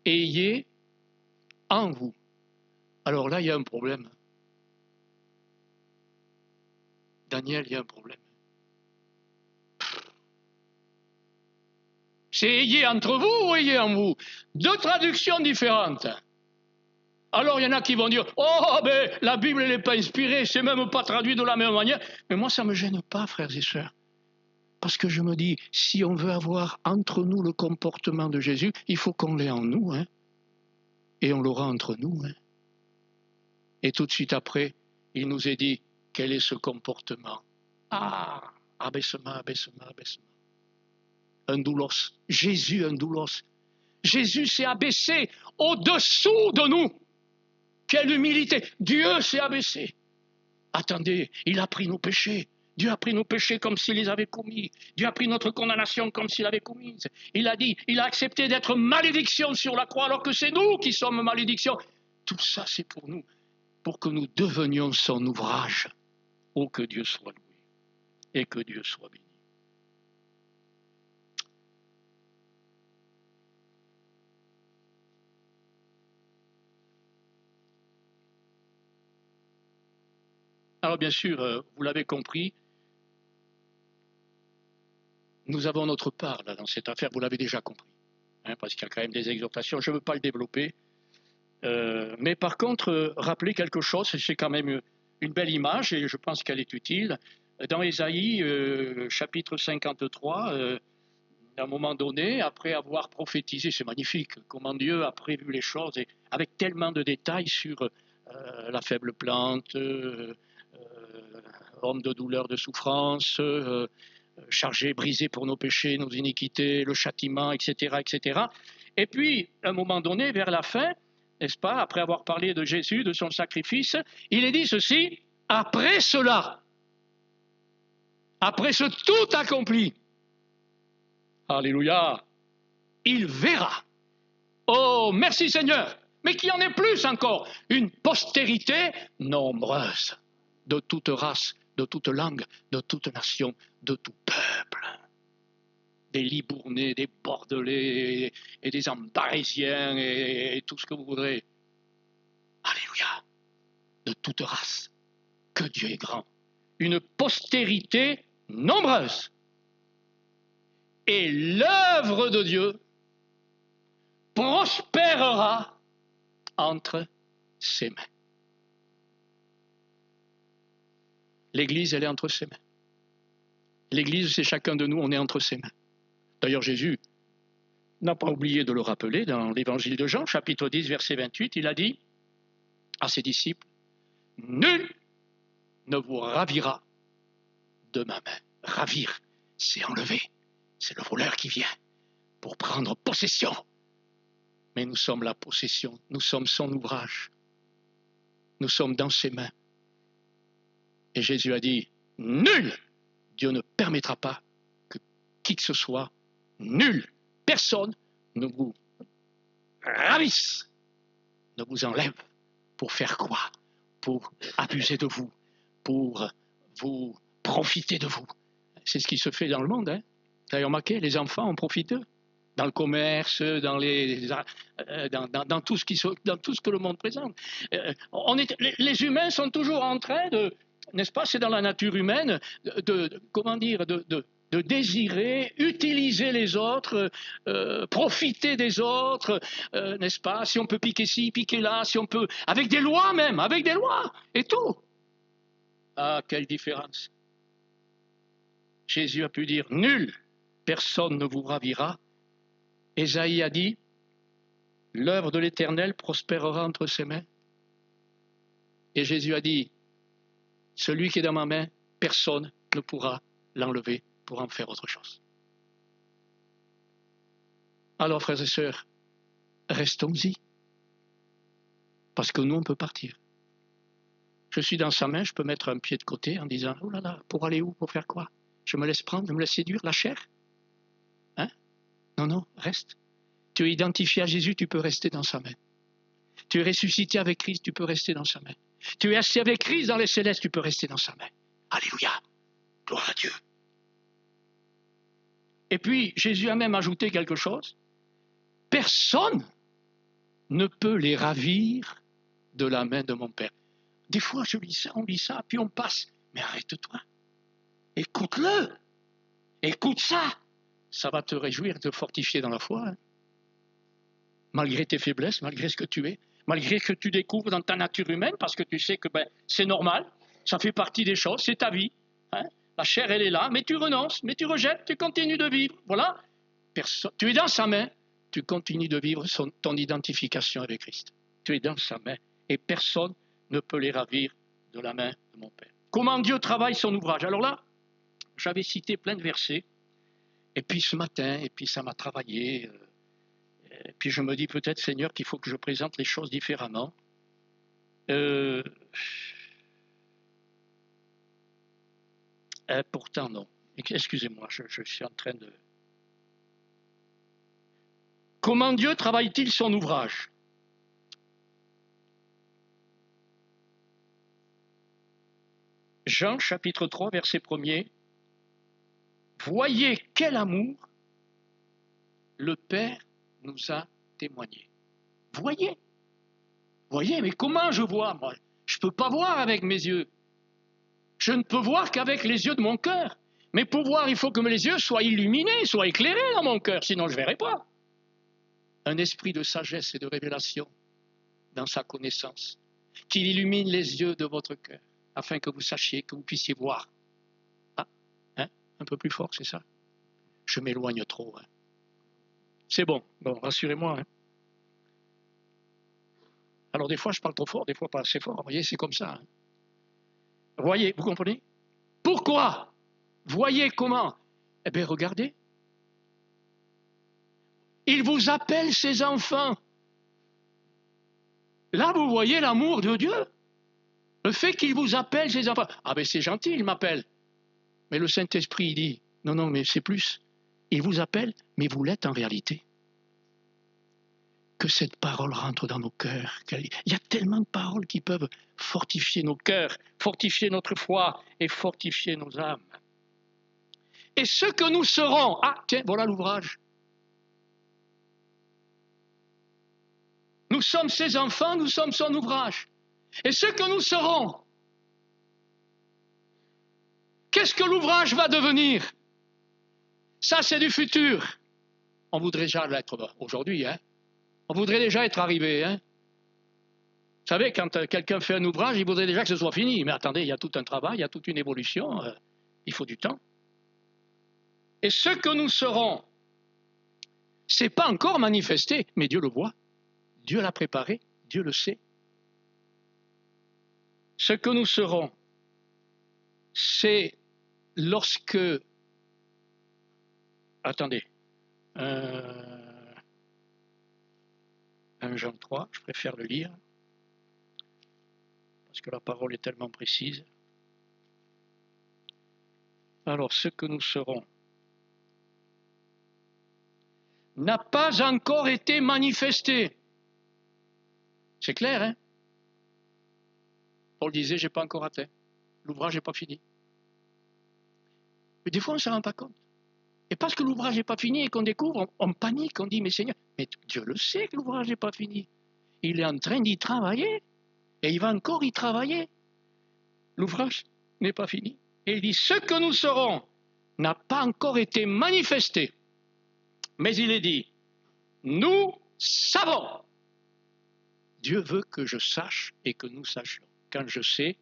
ayez en vous. Alors là, il y a un problème. Daniel, il y a un problème. C'est ayez entre vous ou ayez en vous? Deux traductions différentes. Alors il y en a qui vont dire, oh ben la Bible elle n'est pas inspirée, c'est même pas traduit de la même manière. Mais moi ça ne me gêne pas, frères et sœurs. Parce que je me dis, si on veut avoir entre nous le comportement de Jésus, il faut qu'on l'ait en nous, hein. Et on l'aura entre nous, hein. Et tout de suite après, il nous est dit, quel est ce comportement? Ah, abaissement, abaissement, abaissement. Un doulos. Jésus, un doulos. Jésus s'est abaissé au-dessous de nous. Quelle humilité! Dieu s'est abaissé. Attendez, il a pris nos péchés. Dieu a pris nos péchés comme s'il les avait commis. Dieu a pris notre condamnation comme s'il l'avait commise. Il a dit, il a accepté d'être malédiction sur la croix alors que c'est nous qui sommes malédiction. Tout ça, c'est pour nous, pour que nous devenions son ouvrage. Oh, que Dieu soit loué et que Dieu soit béni. Alors bien sûr, vous l'avez compris, nous avons notre part là, dans cette affaire, vous l'avez déjà compris, hein, parce qu'il y a quand même des exhortations, je ne veux pas le développer. Mais par contre, rappelez quelque chose, c'est quand même une belle image et je pense qu'elle est utile. Dans Ésaïe, chapitre 53, à un moment donné, après avoir prophétisé, c'est magnifique, comment Dieu a prévu les choses, et avec tellement de détails sur la faible plante, homme de douleur, de souffrance, chargé, brisé pour nos péchés, nos iniquités, le châtiment, etc., etc. Et puis, à un moment donné, vers la fin, n'est-ce pas, après avoir parlé de Jésus, de son sacrifice, il est dit ceci, après cela, après ce tout accompli, alléluia, il verra. Oh, merci Seigneur, mais qu'il y en ait plus encore, une postérité nombreuse, de toute race, de toute langue, de toute nation, de tout peuple. Des Libournais, des Bordelais, et des Ambarésiens, et tout ce que vous voudrez. Alléluia, de toute race, que Dieu est grand. Une postérité nombreuse. Et l'œuvre de Dieu prospérera entre ses mains. L'Église, elle est entre ses mains. L'Église, c'est chacun de nous, on est entre ses mains. D'ailleurs, Jésus n'a pas oublié de le rappeler dans l'Évangile de Jean, chapitre 10, verset 28, il a dit à ses disciples, « Nul ne vous ravira de ma main. » Ravir, c'est enlever. C'est le voleur qui vient pour prendre possession. Mais nous sommes la possession, nous sommes son ouvrage. Nous sommes dans ses mains. Et Jésus a dit, nul, Dieu ne permettra pas que qui que ce soit, nul, personne ne vous ravisse, ne vous enlève. Pour faire quoi? Pour abuser de vous, pour vous profiter de vous. C'est ce qui se fait dans le monde. Hein. Vous avez remarqué, les enfants en profitent d'eux. Dans le commerce, dans tout ce que le monde présente. Les humains sont toujours en train de, n'est-ce pas, c'est dans la nature humaine, de désirer, utiliser les autres, profiter des autres, n'est-ce pas, si on peut piquer ci, piquer là, si on peut, avec des lois même, avec des lois, et tout. Ah, quelle différence. Jésus a pu dire, nul, personne ne vous ravira. Ésaïe a dit, l'œuvre de l'Éternel prospérera entre ses mains. Et Jésus a dit, celui qui est dans ma main, personne ne pourra l'enlever pour en faire autre chose. Alors, frères et sœurs, restons-y. Parce que nous, on peut partir. Je suis dans sa main, je peux mettre un pied de côté en disant, oh là là, pour aller où, pour faire quoi? Je me laisse prendre, je me laisse séduire, la chair? Hein? Non, reste. Tu es identifié à Jésus, tu peux rester dans sa main. Tu es ressuscité avec Christ, tu peux rester dans sa main. Tu es assis avec Christ dans les célestes, tu peux rester dans sa main. Alléluia, gloire à Dieu. Et puis, Jésus a même ajouté quelque chose. Personne ne peut les ravir de la main de mon Père. Des fois, je lis ça, on lit ça, puis on passe. Mais arrête-toi. Écoute-le. Écoute ça. Ça va te réjouir, te fortifier dans la foi. Hein. Malgré tes faiblesses, malgré ce que tu es, malgré ce que tu découvres dans ta nature humaine, parce que tu sais que c'est normal, ça fait partie des choses, c'est ta vie. Hein. La chair, elle est là, mais tu renonces, mais tu rejettes, tu continues de vivre. Voilà. Tu es dans sa main, tu continues de vivre ton identification avec Christ. Tu es dans sa main et personne ne peut les ravir de la main de mon Père. Comment Dieu travaille son ouvrage? Alors là, j'avais cité plein de versets, et puis ce matin, et puis ça m'a travaillé, et puis je me dis peut-être, Seigneur, qu'il faut que je présente les choses différemment. Pourtant, non. Excusez-moi, je suis en train de... Comment Dieu travaille-t-il son ouvrage? Jean, chapitre 3, verset 1er. Voyez quel amour le Père nous a témoigné. Voyez, mais comment je vois, moi? Je ne peux pas voir avec mes yeux. Je ne peux voir qu'avec les yeux de mon cœur. Mais pour voir, il faut que mes yeux soient illuminés, soient éclairés dans mon cœur, sinon je ne verrai pas. Un esprit de sagesse et de révélation dans sa connaissance, qu'il illumine les yeux de votre cœur, afin que vous sachiez, que vous puissiez voir. Ah, un peu plus fort, c'est ça? Je m'éloigne trop. Hein. C'est bon, rassurez-moi. Hein. Alors des fois, je parle trop fort, des fois pas assez fort. Vous voyez, c'est comme ça. Hein. Voyez, vous comprenez? Pourquoi? Voyez comment? Eh bien, regardez. Il vous appelle ses enfants. Là, vous voyez l'amour de Dieu. Le fait qu'il vous appelle ses enfants. Ah ben c'est gentil, il m'appelle. Mais le Saint-Esprit, il dit, non, non, mais c'est plus. Il vous appelle, mais vous l'êtes en réalité. Que cette parole rentre dans nos cœurs. Il y a tellement de paroles qui peuvent fortifier nos cœurs, fortifier notre foi et fortifier nos âmes. Et ce que nous serons, ah tiens, voilà l'ouvrage. Nous sommes ses enfants, nous sommes son ouvrage. Et ce que nous serons, qu'est-ce que l'ouvrage va devenir? Ça, c'est du futur. On voudrait déjà l'être aujourd'hui, hein? On voudrait déjà être arrivé, hein? Vous savez, quand quelqu'un fait un ouvrage, il voudrait déjà que ce soit fini. Mais attendez, il y a tout un travail, il y a toute une évolution, il faut du temps. Et ce que nous serons, c'est pas encore manifesté, mais Dieu le voit. Dieu l'a préparé, Dieu le sait. Ce que nous serons, c'est lorsque... Attendez. 1 Jean 3, je préfère le lire, parce que la parole est tellement précise. Alors, ce que nous serons n'a pas encore été manifesté. C'est clair, hein? Paul disait, j'ai pas encore atteint. L'ouvrage n'est pas fini. Mais des fois, on ne se rend pas compte. Et parce que l'ouvrage n'est pas fini et qu'on découvre, on panique, on dit, mais Seigneur, mais Dieu le sait que l'ouvrage n'est pas fini. Il est en train d'y travailler. Et il va encore y travailler. L'ouvrage n'est pas fini. Et il dit, ce que nous serons n'a pas encore été manifesté. Mais il est dit, nous savons. Dieu veut que je sache et que nous sachions. Quand je sais,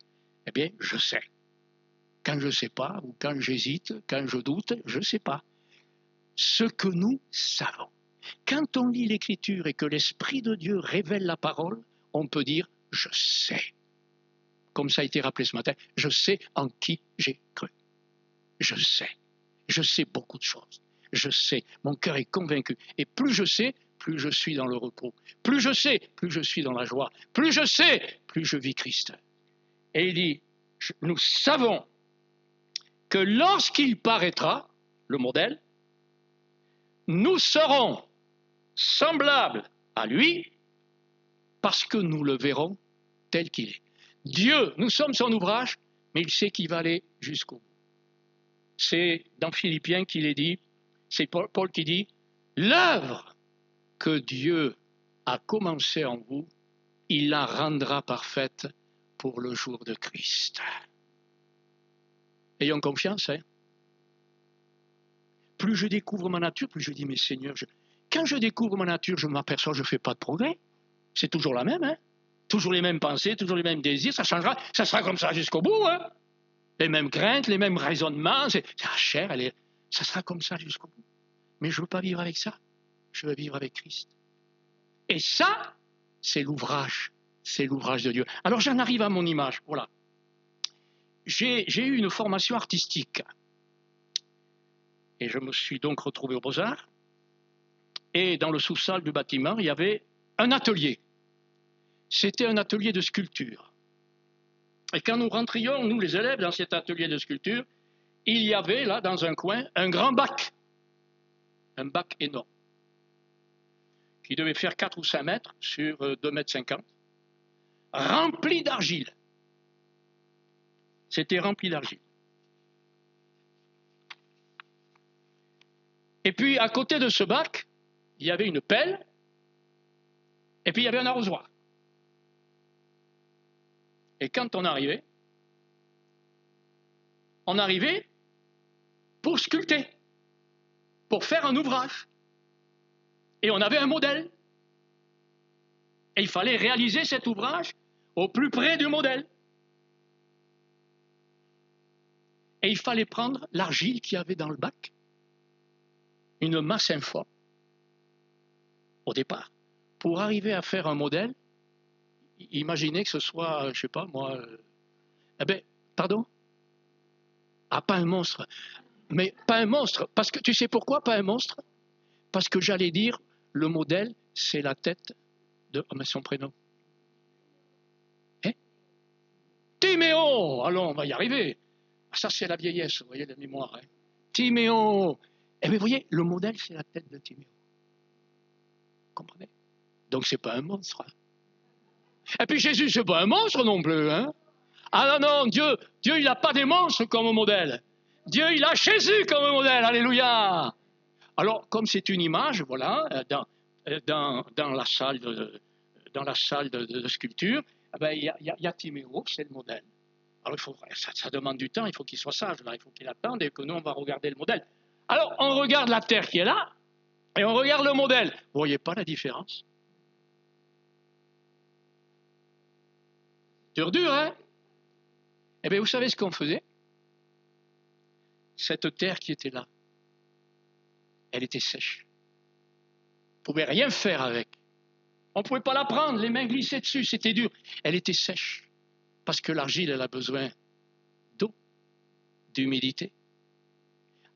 eh bien, je sais. Quand je ne sais pas, ou quand j'hésite, quand je doute, je ne sais pas. Ce que nous savons. Quand on lit l'Écriture et que l'Esprit de Dieu révèle la parole, on peut dire, je sais. Comme ça a été rappelé ce matin, je sais en qui j'ai cru. Je sais. Je sais beaucoup de choses. Je sais. Mon cœur est convaincu. Et plus je sais, plus je suis dans le repos. Plus je sais, plus je suis dans la joie. Plus je sais, plus je vis Christ. Et il dit, nous savons que lorsqu'il paraîtra, le modèle, nous serons semblables à lui parce que nous le verrons tel qu'il est. Dieu, nous sommes son ouvrage, mais il sait qu'il va aller jusqu'au bout. C'est dans Philippiens qu'il est dit, c'est Paul qui dit, l'œuvre que Dieu a commencée en vous, il la rendra parfaite pour le jour de Christ. Ayons confiance, hein. Plus je découvre ma nature, plus je dis, mais Seigneur, quand je découvre ma nature, je m'aperçois que je ne fais pas de progrès. C'est toujours la même, hein. Toujours les mêmes pensées, toujours les mêmes désirs, ça changera, ça sera comme ça jusqu'au bout, hein. Les mêmes craintes, les mêmes raisonnements, la chair, ça sera comme ça jusqu'au bout. Mais je ne veux pas vivre avec ça, je veux vivre avec Christ. Et ça, c'est l'ouvrage de Dieu. Alors j'en arrive à mon image, voilà. J'ai eu une formation artistique, et je me suis donc retrouvé aux Beaux-Arts, et dans le sous-sol du bâtiment, il y avait un atelier. C'était un atelier de sculpture. Et quand nous rentrions, nous les élèves, dans cet atelier de sculpture, il y avait là, dans un coin, un grand bac énorme, qui devait faire 4 ou 5 mètres sur 2,50 mètres, rempli d'argile. C'était rempli d'argile. Et puis, à côté de ce bac, il y avait une pelle, et puis il y avait un arrosoir. Et quand on arrivait pour sculpter, pour faire un ouvrage. Et on avait un modèle. Et il fallait réaliser cet ouvrage au plus près du modèle. Et il fallait prendre l'argile qu'il y avait dans le bac, une masse informe, au départ. Pour arriver à faire un modèle, imaginez que ce soit, je sais pas moi, pardon? Ah, pas un monstre. Mais pas un monstre, parce que tu sais pourquoi pas un monstre? Parce que j'allais dire, le modèle, c'est la tête de... Oh, mais son prénom. Hein? Timéo! Allons, on va y arriver. Ça, c'est la vieillesse, vous voyez, la mémoire. Hein? Timéo! Eh bien, vous voyez, le modèle, c'est la tête de Timéo. Comprenez? Donc, c'est pas un monstre. Hein? Et puis, Jésus, c'est pas un monstre non plus. Hein? Ah non, non, Dieu, il n'a pas des monstres comme modèle. Dieu, il a Jésus comme modèle. Alléluia! Alors, comme c'est une image, voilà, dans la salle de sculpture, il y a Timéo, c'est le modèle. Alors, ça demande du temps, il faut qu'il soit sage, là, il faut qu'il attende et que nous, on va regarder le modèle. Alors, on regarde la terre qui est là et on regarde le modèle. Vous voyez pas la différence? Dur, hein? Eh bien, vous savez ce qu'on faisait? Cette terre qui était là, elle était sèche. On ne pouvait rien faire avec. On ne pouvait pas la prendre, les mains glissaient dessus, c'était dur. Elle était sèche, parce que l'argile, elle a besoin d'eau, d'humidité.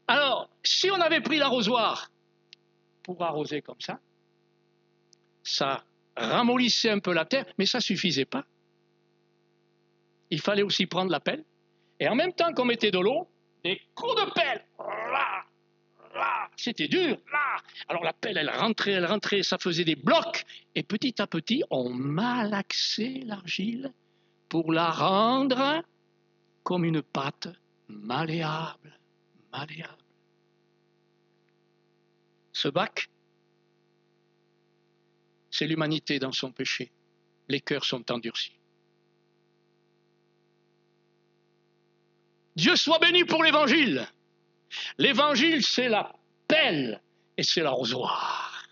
Alors, si on avait pris l'arrosoir pour arroser comme ça ramollissait un peu la terre, mais ça ne suffisait pas. Il fallait aussi prendre la pelle, et en même temps qu'on mettait de l'eau, des coups de pelle, là, c'était dur, là. Alors la pelle, elle rentrait, ça faisait des blocs, et petit à petit, on malaxait l'argile pour la rendre comme une pâte malléable. Ce bac, c'est l'humanité dans son péché. Les cœurs sont endurcis. Dieu soit béni pour l'évangile. L'évangile, c'est la pelle et c'est l'arrosoir.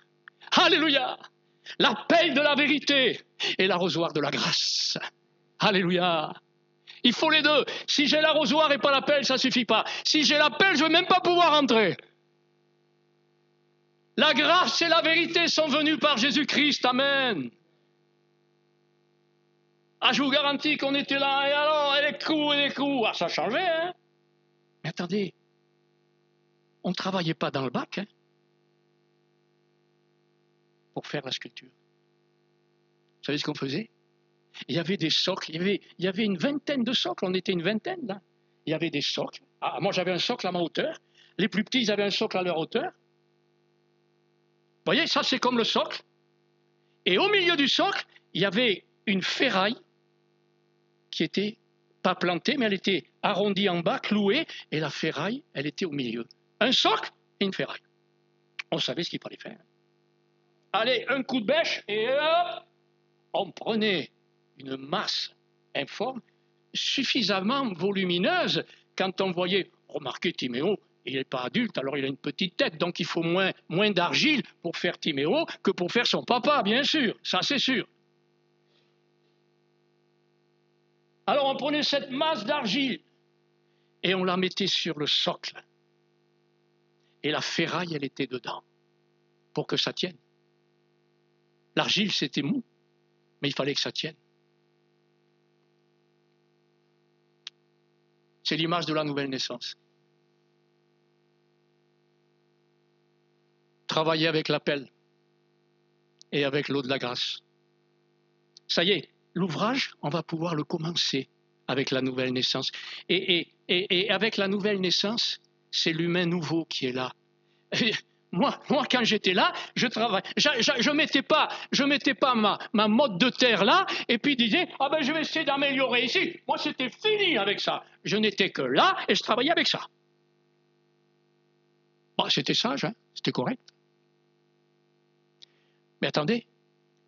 Alléluia! La pelle de la vérité et l'arrosoir de la grâce. Alléluia! Il faut les deux. Si j'ai l'arrosoir et pas la pelle, ça ne suffit pas. Si j'ai la pelle, je ne vais même pas pouvoir entrer. La grâce et la vérité sont venues par Jésus-Christ. Amen. Ah, je vous garantis qu'on était là, et alors, et les coups. Ah, ça changeait, hein? Mais attendez, on ne travaillait pas dans le bac, hein, pour faire la sculpture. Vous savez ce qu'on faisait? Il y avait des socles, il y avait une vingtaine de socles, on était une vingtaine, là. Il y avait des socles. Ah, moi, j'avais un socle à ma hauteur. Les plus petits, ils avaient un socle à leur hauteur. Vous voyez, ça, c'est comme le socle. Et au milieu du socle, il y avait une ferraille qui était pas plantée, mais elle était arrondie en bas, clouée, et la ferraille, elle était au milieu. Un socle et une ferraille. On savait ce qu'il fallait faire. Allez, un coup de bêche, et hop, on prenait une masse informe, suffisamment volumineuse, quand on voyait, remarquez Timéo, il n'est pas adulte, alors il a une petite tête, donc il faut moins d'argile pour faire Timéo que pour faire son papa, bien sûr, ça c'est sûr. Alors on prenait cette masse d'argile et on la mettait sur le socle. Et la ferraille, elle était dedans, pour que ça tienne. L'argile, c'était mou, mais il fallait que ça tienne. C'est l'image de la nouvelle naissance. Travailler avec la pelle et avec l'eau de la grâce. Ça y est, l'ouvrage, on va pouvoir le commencer avec la nouvelle naissance. Et avec la nouvelle naissance, c'est l'humain nouveau qui est là. Et moi, quand j'étais là, je travaillais. Je mettais pas ma mode de terre là, et puis disais, ah ben je vais essayer d'améliorer ici. Moi, c'était fini avec ça. Je n'étais que là et je travaillais avec ça. Bon, c'était sage, hein, c'était correct. Mais attendez,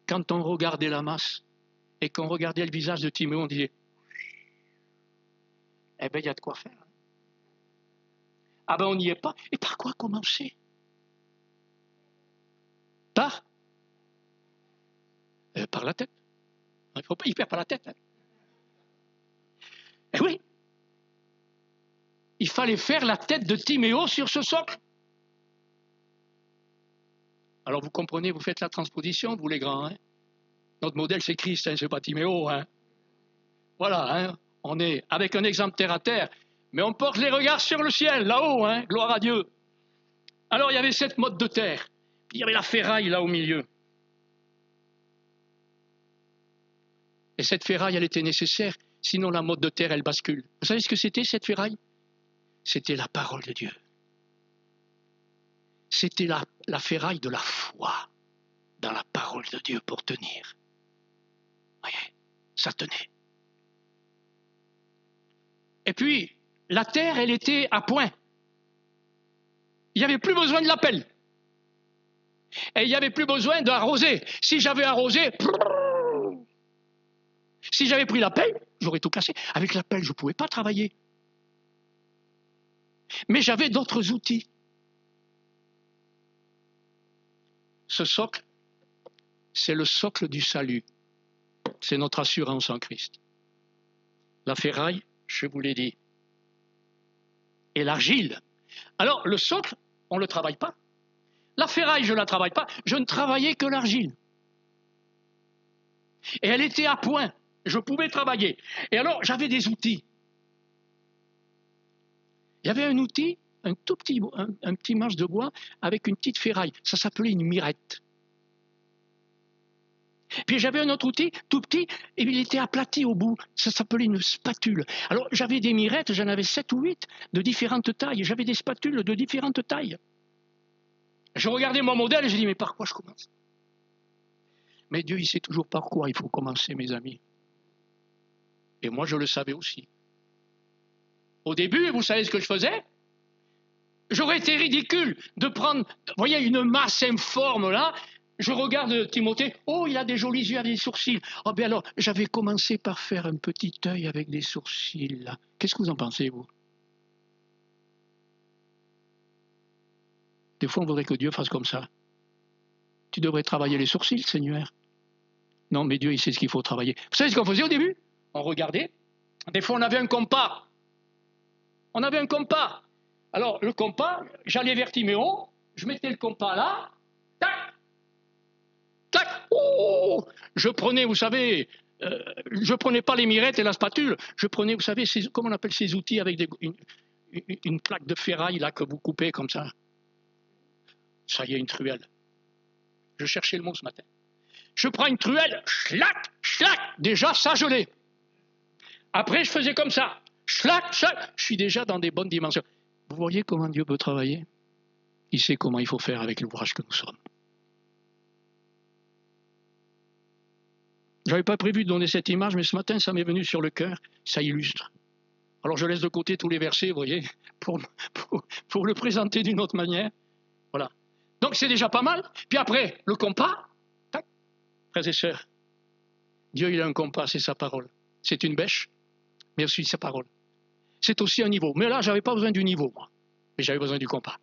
quand on regardait la masse et qu'on regardait le visage de Timéo, on disait, eh bien, il y a de quoi faire. Ah ben, on n'y est pas. Et par quoi commencer? Par la tête. Il ne faut pas y faire par la tête. Hein. Eh oui. Il fallait faire la tête de Timéo sur ce socle. Alors vous comprenez, vous faites la transposition, vous les grands. Hein. Notre modèle, c'est Christ, hein, c'est pas Timéo. Hein. Voilà, hein, on est avec un exemple terre à terre, mais on porte les regards sur le ciel, là-haut, hein, gloire à Dieu. Alors il y avait cette motte de terre, puis il y avait la ferraille là au milieu. Et cette ferraille, elle était nécessaire, sinon la motte de terre, elle bascule. Vous savez ce que c'était cette ferraille? C'était la parole de Dieu. C'était la ferraille de la foi dans la parole de Dieu pour tenir. Vous voyez, ça tenait. Et puis, la terre, elle était à point. Il n'y avait plus besoin de la pelle. Et il n'y avait plus besoin d'arroser. Si j'avais arrosé, si j'avais pris la pelle, j'aurais tout cassé. Avec la pelle, je ne pouvais pas travailler. Mais j'avais d'autres outils. Ce socle, c'est le socle du salut. C'est notre assurance en Christ. La ferraille, je vous l'ai dit. Et l'argile. Alors, le socle, on ne le travaille pas. La ferraille, je ne la travaille pas. Je ne travaillais que l'argile. Et elle était à point. Je pouvais travailler. Et alors, j'avais des outils. Il y avait un outil, un tout petit, un petit manche de bois avec une petite ferraille. Ça s'appelait une mirette. Puis j'avais un autre outil, tout petit, et il était aplati au bout. Ça s'appelait une spatule. Alors j'avais des mirettes, j'en avais 7 ou 8 de différentes tailles. J'avais des spatules de différentes tailles. Je regardais mon modèle et je dis, mais par quoi je commence? Mais Dieu, il sait toujours par quoi il faut commencer, mes amis. Et moi, je le savais aussi. Au début, vous savez ce que je faisais? J'aurais été ridicule de prendre, vous voyez, une masse informe là. Je regarde Timothée, oh, il a des jolis yeux avec des sourcils. Oh, bien alors, j'avais commencé par faire un petit œil avec des sourcils. Qu'est-ce que vous en pensez, vous? Des fois, on voudrait que Dieu fasse comme ça. Tu devrais travailler les sourcils, Seigneur. Non, mais Dieu, il sait ce qu'il faut travailler. Vous savez ce qu'on faisait au début? On regardait. Des fois, on avait un compas. On avait un compas. Alors, le compas, j'allais vers Timéo, je mettais le compas là, tac, tac, oh, je prenais, vous savez, je prenais pas les mirettes et la spatule, je prenais, vous savez, comment on appelle ces outils avec une plaque de ferraille là que vous coupez comme ça. Ça y est, une truelle. Je cherchais le mot ce matin. Je prends une truelle, schlac, schlac, déjà ça je l'ai. Après je faisais comme ça, schlac, schlac, je suis déjà dans des bonnes dimensions. Vous voyez comment Dieu peut travailler? Il sait comment il faut faire avec l'ouvrage que nous sommes. Je n'avais pas prévu de donner cette image, mais ce matin, ça m'est venu sur le cœur, ça illustre. Alors je laisse de côté tous les versets, vous voyez, pour le présenter d'une autre manière. Voilà. Donc c'est déjà pas mal. Puis après, le compas, tac, frères et sœurs, Dieu il a un compas, c'est sa parole. C'est une bêche, mais aussi sa parole. C'est aussi un niveau. Mais là, je n'avais pas besoin du niveau, moi. Mais j'avais besoin du compas.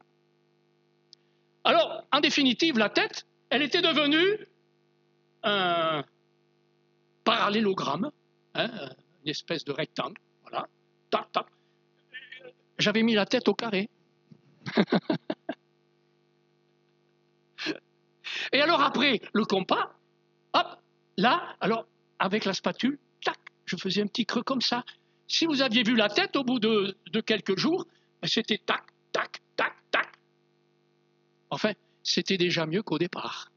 Alors, en définitive, la tête, elle était devenue un parallélogramme, hein, une espèce de rectangle. Voilà. Tac, tac. J'avais mis la tête au carré. Et alors après, le compas, hop, là, alors, avec la spatule, tac, je faisais un petit creux comme ça. Si vous aviez vu la tête au bout de quelques jours, c'était tac, tac, tac, tac. Enfin, c'était déjà mieux qu'au départ.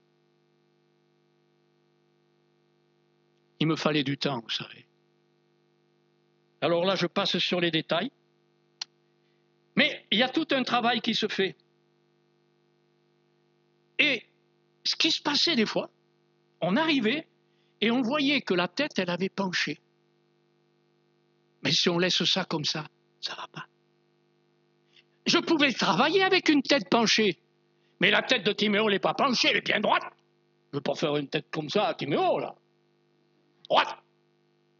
Il me fallait du temps, vous savez. Alors là, je passe sur les détails. Mais il y a tout un travail qui se fait. Et ce qui se passait des fois, on arrivait et on voyait que la tête, elle avait penché. Mais si on laisse ça comme ça ne va pas. Je pouvais travailler avec une tête penchée, mais la tête de Timéo n'est pas penchée, elle est bien droite. Je ne veux pas faire une tête comme ça à Timéo, là. Droite.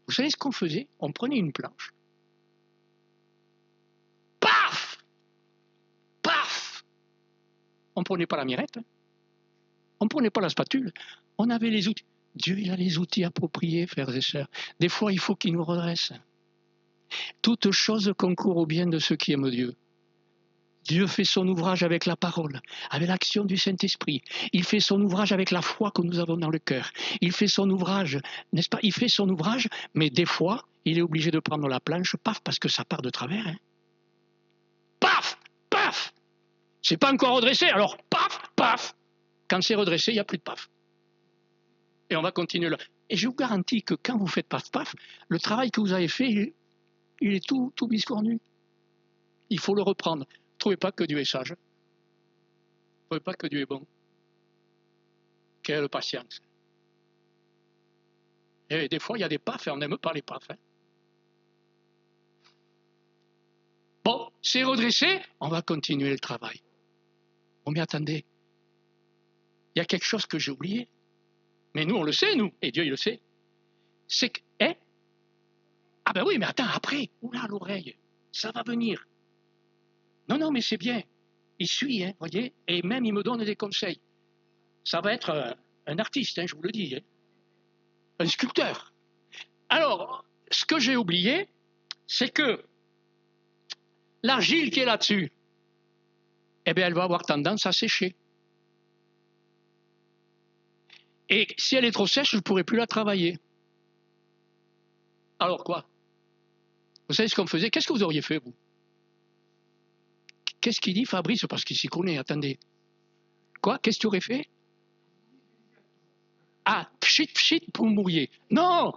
Vous savez ce qu'on faisait? On prenait une planche. Paf! Paf! On ne prenait pas la mirette. Hein. On ne prenait pas la spatule. On avait les outils. Dieu, il a les outils appropriés, frères et sœurs. Des fois, il faut qu'il nous redresse. Toute chose concourt au bien de ceux qui aiment Dieu. Dieu fait son ouvrage avec la parole, avec l'action du Saint-Esprit. Il fait son ouvrage avec la foi que nous avons dans le cœur. Il fait son ouvrage, n'est-ce pas? Il fait son ouvrage, mais des fois, il est obligé de prendre la planche, paf, parce que ça part de travers. Hein. Paf, paf. C'est pas encore redressé, alors paf, paf. Quand c'est redressé, il n'y a plus de paf. Et on va continuer là. Et je vous garantis que quand vous faites paf, paf, le travail que vous avez fait, il est tout biscornu. Il faut le reprendre. Ne trouvez pas que Dieu est sage. Ne trouvez pas que Dieu est bon. Quelle patience. Et des fois, il y a des pafs et on n'aime pas les pafs. Hein. Bon, c'est redressé, on va continuer le travail. Bon, mais attendez, il y a quelque chose que j'ai oublié. Mais nous, on le sait, nous, et Dieu, il le sait. C'est que, hein? Ah ben oui, mais attends, après, oula, l'oreille, ça va venir. Non, mais c'est bien. Il suit, hein, voyez, et même il me donne des conseils. Ça va être un artiste, hein, je vous le dis. Hein. Un sculpteur. Alors, ce que j'ai oublié, c'est que l'argile qui est là-dessus, eh bien, elle va avoir tendance à sécher. Et si elle est trop sèche, je ne pourrai plus la travailler. Alors quoi? Vous savez ce qu'on faisait? Qu'est-ce que vous auriez fait, vous? Qu'est-ce qu'il dit, Fabrice? Parce qu'il s'y connaît, attendez. Quoi? Qu'est-ce que tu aurais fait? Ah, pchit, pour mouiller. Non!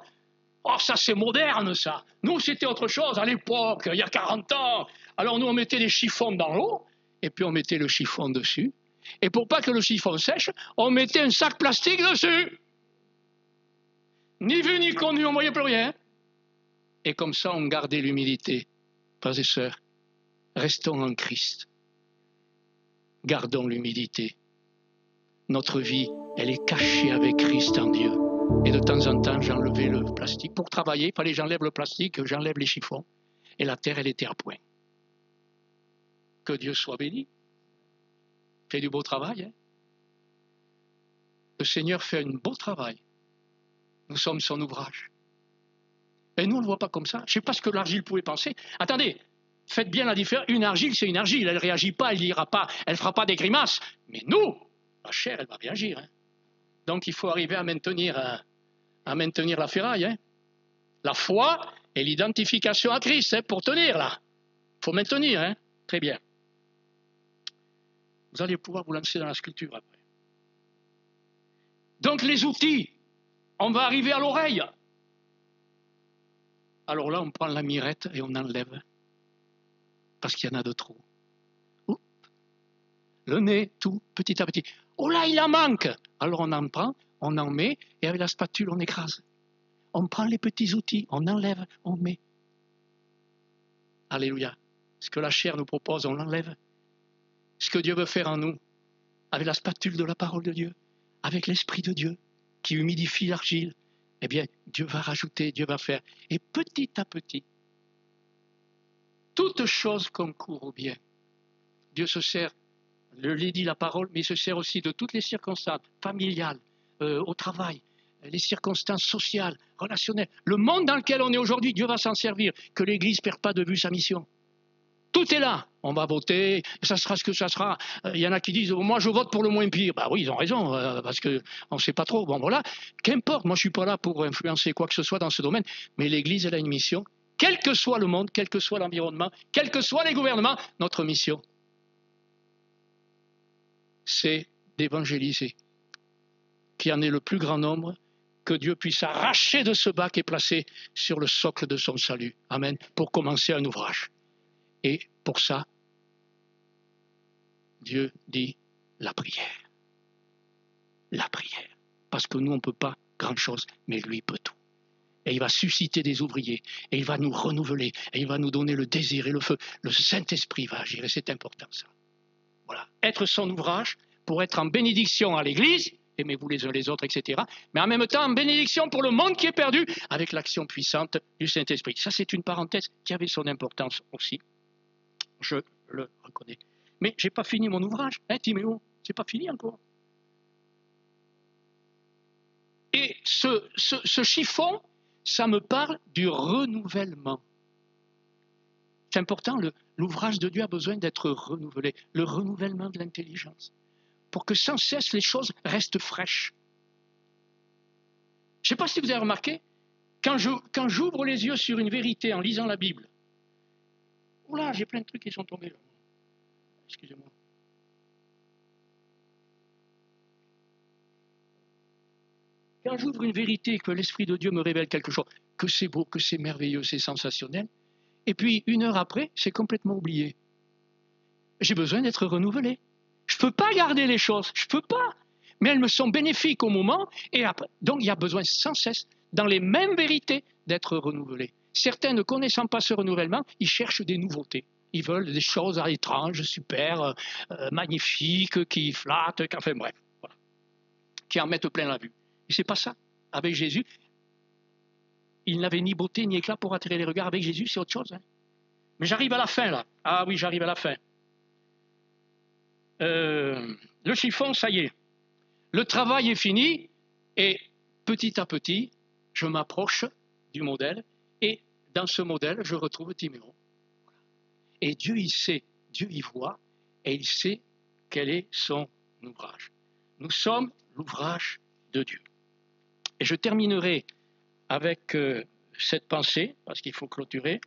Oh, ça c'est moderne, ça. Nous, c'était autre chose à l'époque, il y a 40 ans. Alors nous, on mettait des chiffons dans l'eau, et puis on mettait le chiffon dessus. Et pour pas que le chiffon sèche, on mettait un sac plastique dessus. Ni vu ni connu, on ne voyait plus rien. Et comme ça, on gardait l'humilité. Frères et sœurs, restons en Christ. Gardons l'humilité. Notre vie, elle est cachée avec Christ en Dieu. Et de temps en temps, j'enlevais le plastique. Pour travailler, il fallait que j'enlève le plastique, j'enlève les chiffons. Et la terre, elle était à point. Que Dieu soit béni. Fait du beau travail. Hein? Le Seigneur fait un beau travail. Nous sommes son ouvrage. Et nous, on ne le voit pas comme ça. Je ne sais pas ce que l'argile pouvait penser. Attendez, faites bien la différence. Une argile, c'est une argile. Elle ne réagit pas, elle n'ira pas, elle ne fera pas des grimaces. Mais nous, la chair, elle va réagir. Hein? Donc, il faut arriver à maintenir la ferraille. Hein? La foi et l'identification à Christ, hein, pour tenir là. Il faut maintenir. Hein? Très bien. Vous allez pouvoir vous lancer dans la sculpture après. Donc, les outils, on va arriver à l'oreille. Alors là, on prend la mirette et on enlève. Parce qu'il y en a de trop. Oups. Le nez, tout, petit à petit. Oh là, il en manque. Alors on en prend, on en met, et avec la spatule, on écrase. On prend les petits outils, on enlève, on met. Alléluia. Ce que la chair nous propose, on l'enlève. Ce que Dieu veut faire en nous, avec la spatule de la parole de Dieu, avec l'Esprit de Dieu, qui humidifie l'argile, eh bien, Dieu va rajouter, Dieu va faire. Et petit à petit, toute chose concourt au bien. Dieu se sert, je l'ai dit la parole, mais il se sert aussi de toutes les circonstances familiales, au travail, les circonstances sociales, relationnelles. Le monde dans lequel on est aujourd'hui, Dieu va s'en servir, que l'Église ne perde pas de vue sa mission. Tout est là. On va voter, ça sera ce que ça sera. Il y en a qui disent, moi je vote pour le moins pire. Ben oui, ils ont raison, parce qu'on ne sait pas trop. Bon voilà, qu'importe, moi je ne suis pas là pour influencer quoi que ce soit dans ce domaine, mais l'Église, elle a une mission. Quel que soit le monde, quel que soit l'environnement, quels que soient les gouvernements, notre mission, c'est d'évangéliser. Qu'il y en ait le plus grand nombre, que Dieu puisse arracher de ce bac et placer sur le socle de son salut. Amen. Pour commencer un ouvrage. Et pour ça, Dieu dit la prière. La prière. Parce que nous, on ne peut pas grand-chose, mais lui peut tout. Et il va susciter des ouvriers, et il va nous renouveler, et il va nous donner le désir et le feu. Le Saint-Esprit va agir, et c'est important ça. Voilà. Être son ouvrage, pour être en bénédiction à l'Église, aimez-vous les uns les autres, etc. Mais en même temps, en bénédiction pour le monde qui est perdu, avec l'action puissante du Saint-Esprit. Ça, c'est une parenthèse qui avait son importance aussi. Je le reconnais. Mais je n'ai pas fini mon ouvrage, hein, Timéo, c'est pas fini encore. Et ce chiffon, ça me parle du renouvellement. C'est important, l'ouvrage de Dieu a besoin d'être renouvelé, le renouvellement de l'intelligence, pour que sans cesse les choses restent fraîches. Je ne sais pas si vous avez remarqué, quand j'ouvre les yeux sur une vérité en lisant la Bible, oula, j'ai plein de trucs qui sont tombés là. Excusez-moi. Quand j'ouvre une vérité, que l'Esprit de Dieu me révèle quelque chose, que c'est beau, que c'est merveilleux, c'est sensationnel, et puis 1 heure après, c'est complètement oublié. J'ai besoin d'être renouvelé. Je ne peux pas garder les choses, je ne peux pas. Mais elles me sont bénéfiques au moment et après. Donc il y a besoin sans cesse, dans les mêmes vérités, d'être renouvelé. Certains, ne connaissant pas ce renouvellement, ils cherchent des nouveautés. Ils veulent des choses étranges, super, magnifiques, qui flattent, enfin bref, voilà, qui en mettent plein la vue. Et c'est pas ça. Avec Jésus, il n'avait ni beauté ni éclat pour attirer les regards. Avec Jésus, c'est autre chose. Hein. Mais j'arrive à la fin, là. Ah oui, j'arrive à la fin. Le chiffon, ça y est. Le travail est fini et petit à petit, je m'approche du modèle et dans ce modèle, je retrouve Timéon. Et Dieu, il sait, Dieu, il voit et il sait quel est son ouvrage. Nous sommes l'ouvrage de Dieu. Et je terminerai avec cette pensée, parce qu'il faut clôturer.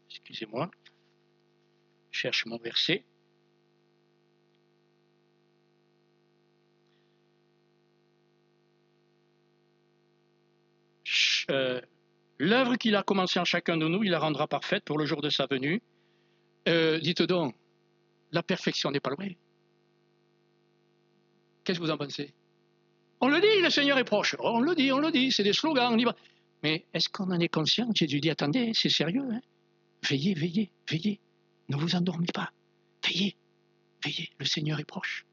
Excusez-moi, je cherche mon verset. L'œuvre qu'il a commencée en chacun de nous, il la rendra parfaite pour le jour de sa venue. Dites donc, la perfection n'est pas loin. Qu'est-ce que vous en pensez? On le dit, le Seigneur est proche. On le dit, c'est des slogans, on y va. Mais est-ce qu'on en est conscient? Jésus dit, attendez, c'est sérieux. Hein? Veillez, veillez, veillez. Ne vous endormez pas. Veillez, veillez, le Seigneur est proche.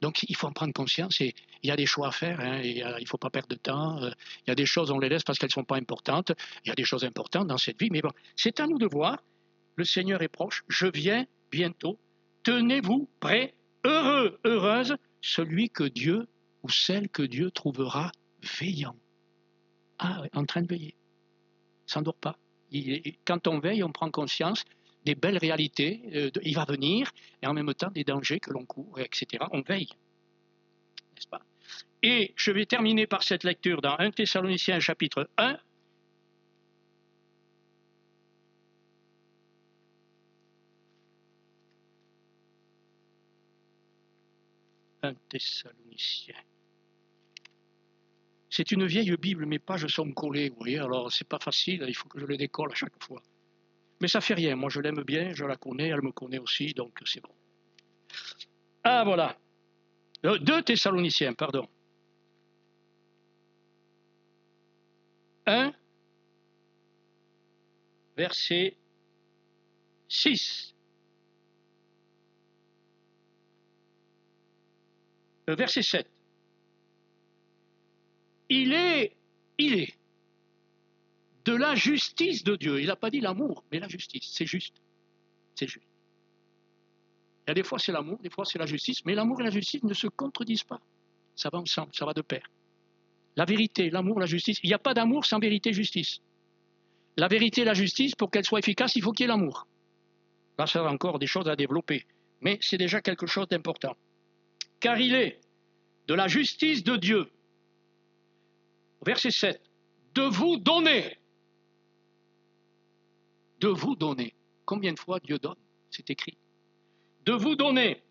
Donc il faut en prendre conscience et il y a des choix à faire, hein, et, il ne faut pas perdre de temps. Il y a des choses, on les laisse parce qu'elles ne sont pas importantes. Il y a des choses importantes dans cette vie, mais bon, c'est à nous de voir. Le Seigneur est proche, je viens bientôt. Tenez-vous prêts, heureux, heureuse, celui que Dieu ou celle que Dieu trouvera veillant. Ah, en train de veiller. Il ne s'endort pas. Quand on veille, on prend conscience des belles réalités, il va venir, et en même temps des dangers que l'on court, etc. On veille, n'est-ce pas? Et je vais terminer par cette lecture dans 1 Thessaloniciens chapitre 1. Un Thessaloniciens. C'est une vieille Bible, mes pages sont collées, vous voyez, alors c'est pas facile, il faut que je les décolle à chaque fois. Mais ça fait rien, moi je l'aime bien, je la connais, elle me connaît aussi, donc c'est bon. Ah voilà, 2 Thessaloniciens, pardon. 1, verset 6. Verset 7. Il est de la justice de Dieu. Il n'a pas dit l'amour, mais la justice. C'est juste. C'est juste. Il y a des fois c'est l'amour, des fois c'est la justice, mais l'amour et la justice ne se contredisent pas. Ça va ensemble, ça va de pair. La vérité, l'amour, la justice. Il n'y a pas d'amour sans vérité et justice. La vérité et la justice, pour qu'elles soient efficaces, il faut qu'il y ait l'amour. Là, ça a encore des choses à développer, mais c'est déjà quelque chose d'important. Car il est de la justice de Dieu, verset 7, de vous donner. De vous donner. Combien de fois Dieu donne? C'est écrit. De vous donner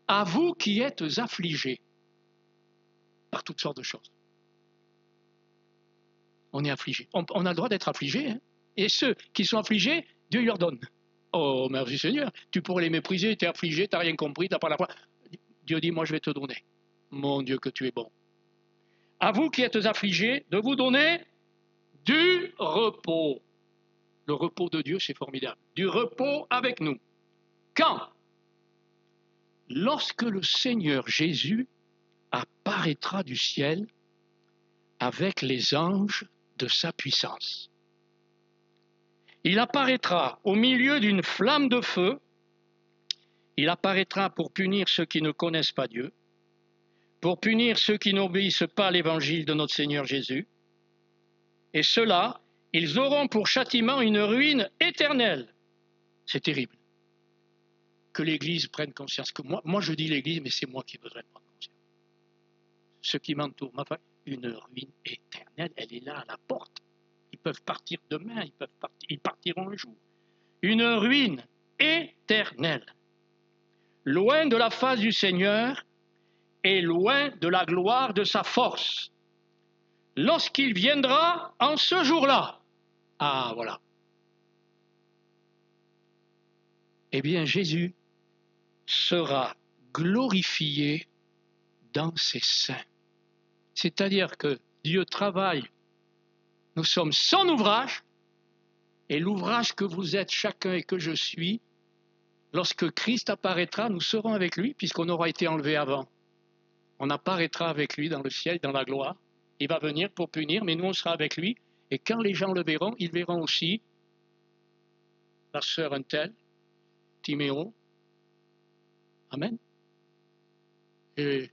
à vous qui êtes affligés par toutes sortes de choses. On est affligé. On a le droit d'être affligé. Hein? Et ceux qui sont affligés, Dieu leur donne. Oh, merci Seigneur. Tu pourrais les mépriser, tu es affligé, tu n'as rien compris, tu n'as pas la foi. Dieu dit, moi je vais te donner. Mon Dieu, que tu es bon. À vous qui êtes affligés, de vous donner du repos. Le repos de Dieu, c'est formidable. Du repos avec nous. Quand? Lorsque le Seigneur Jésus apparaîtra du ciel avec les anges de sa puissance. Il apparaîtra au milieu d'une flamme de feu. Il apparaîtra pour punir ceux qui ne connaissent pas Dieu, pour punir ceux qui n'obéissent pas à l'évangile de notre Seigneur Jésus. Et cela, ils auront pour châtiment une ruine éternelle. C'est terrible. Que l'Église prenne conscience. Que moi je dis l'Église, mais c'est moi qui voudrais prendre conscience. Ce qui m'entoure, une ruine éternelle, elle est là à la porte. Ils peuvent partir demain, ils partiront un jour. Une ruine éternelle. Loin de la face du Seigneur et loin de la gloire de sa force. Lorsqu'il viendra en ce jour-là. Ah, voilà. Eh bien, Jésus sera glorifié dans ses saints. C'est-à-dire que Dieu travaille. Nous sommes son ouvrage, et l'ouvrage que vous êtes chacun et que je suis, lorsque Christ apparaîtra, nous serons avec lui, puisqu'on aura été enlevé avant. On apparaîtra avec lui dans le ciel, dans la gloire. Il va venir pour punir, mais nous on sera avec lui. Et quand les gens le verront, ils verront aussi la sœur Untel, Timéo. Amen. Et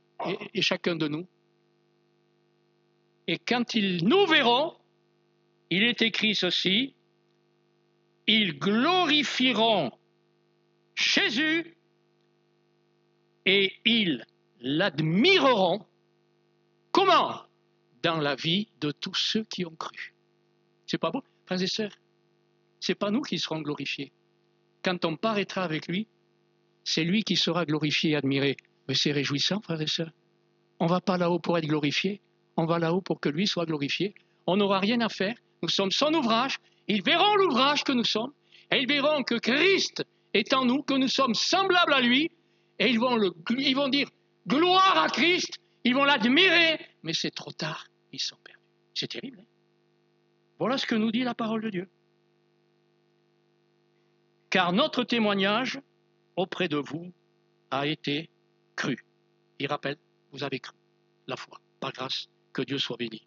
chacun de nous. Et quand ils nous verront, il est écrit ceci, ils glorifieront Jésus et ils l'admireront. Comment? Dans la vie de tous ceux qui ont cru. C'est pas beau, frères et sœurs? C'est pas nous qui serons glorifiés. Quand on paraîtra avec lui, c'est lui qui sera glorifié et admiré. Mais c'est réjouissant, frères et sœurs. On ne va pas là-haut pour être glorifié, on va là-haut pour que lui soit glorifié. On n'aura rien à faire, nous sommes son ouvrage, ils verront l'ouvrage que nous sommes, et ils verront que Christ est en nous, que nous sommes semblables à lui, et ils vont dire gloire à Christ, ils vont l'admirer, mais c'est trop tard, ils sont perdus. C'est terrible. Hein? Voilà ce que nous dit la parole de Dieu. Car notre témoignage auprès de vous a été cru. Il rappelle, vous avez cru, la foi, par grâce, que Dieu soit béni.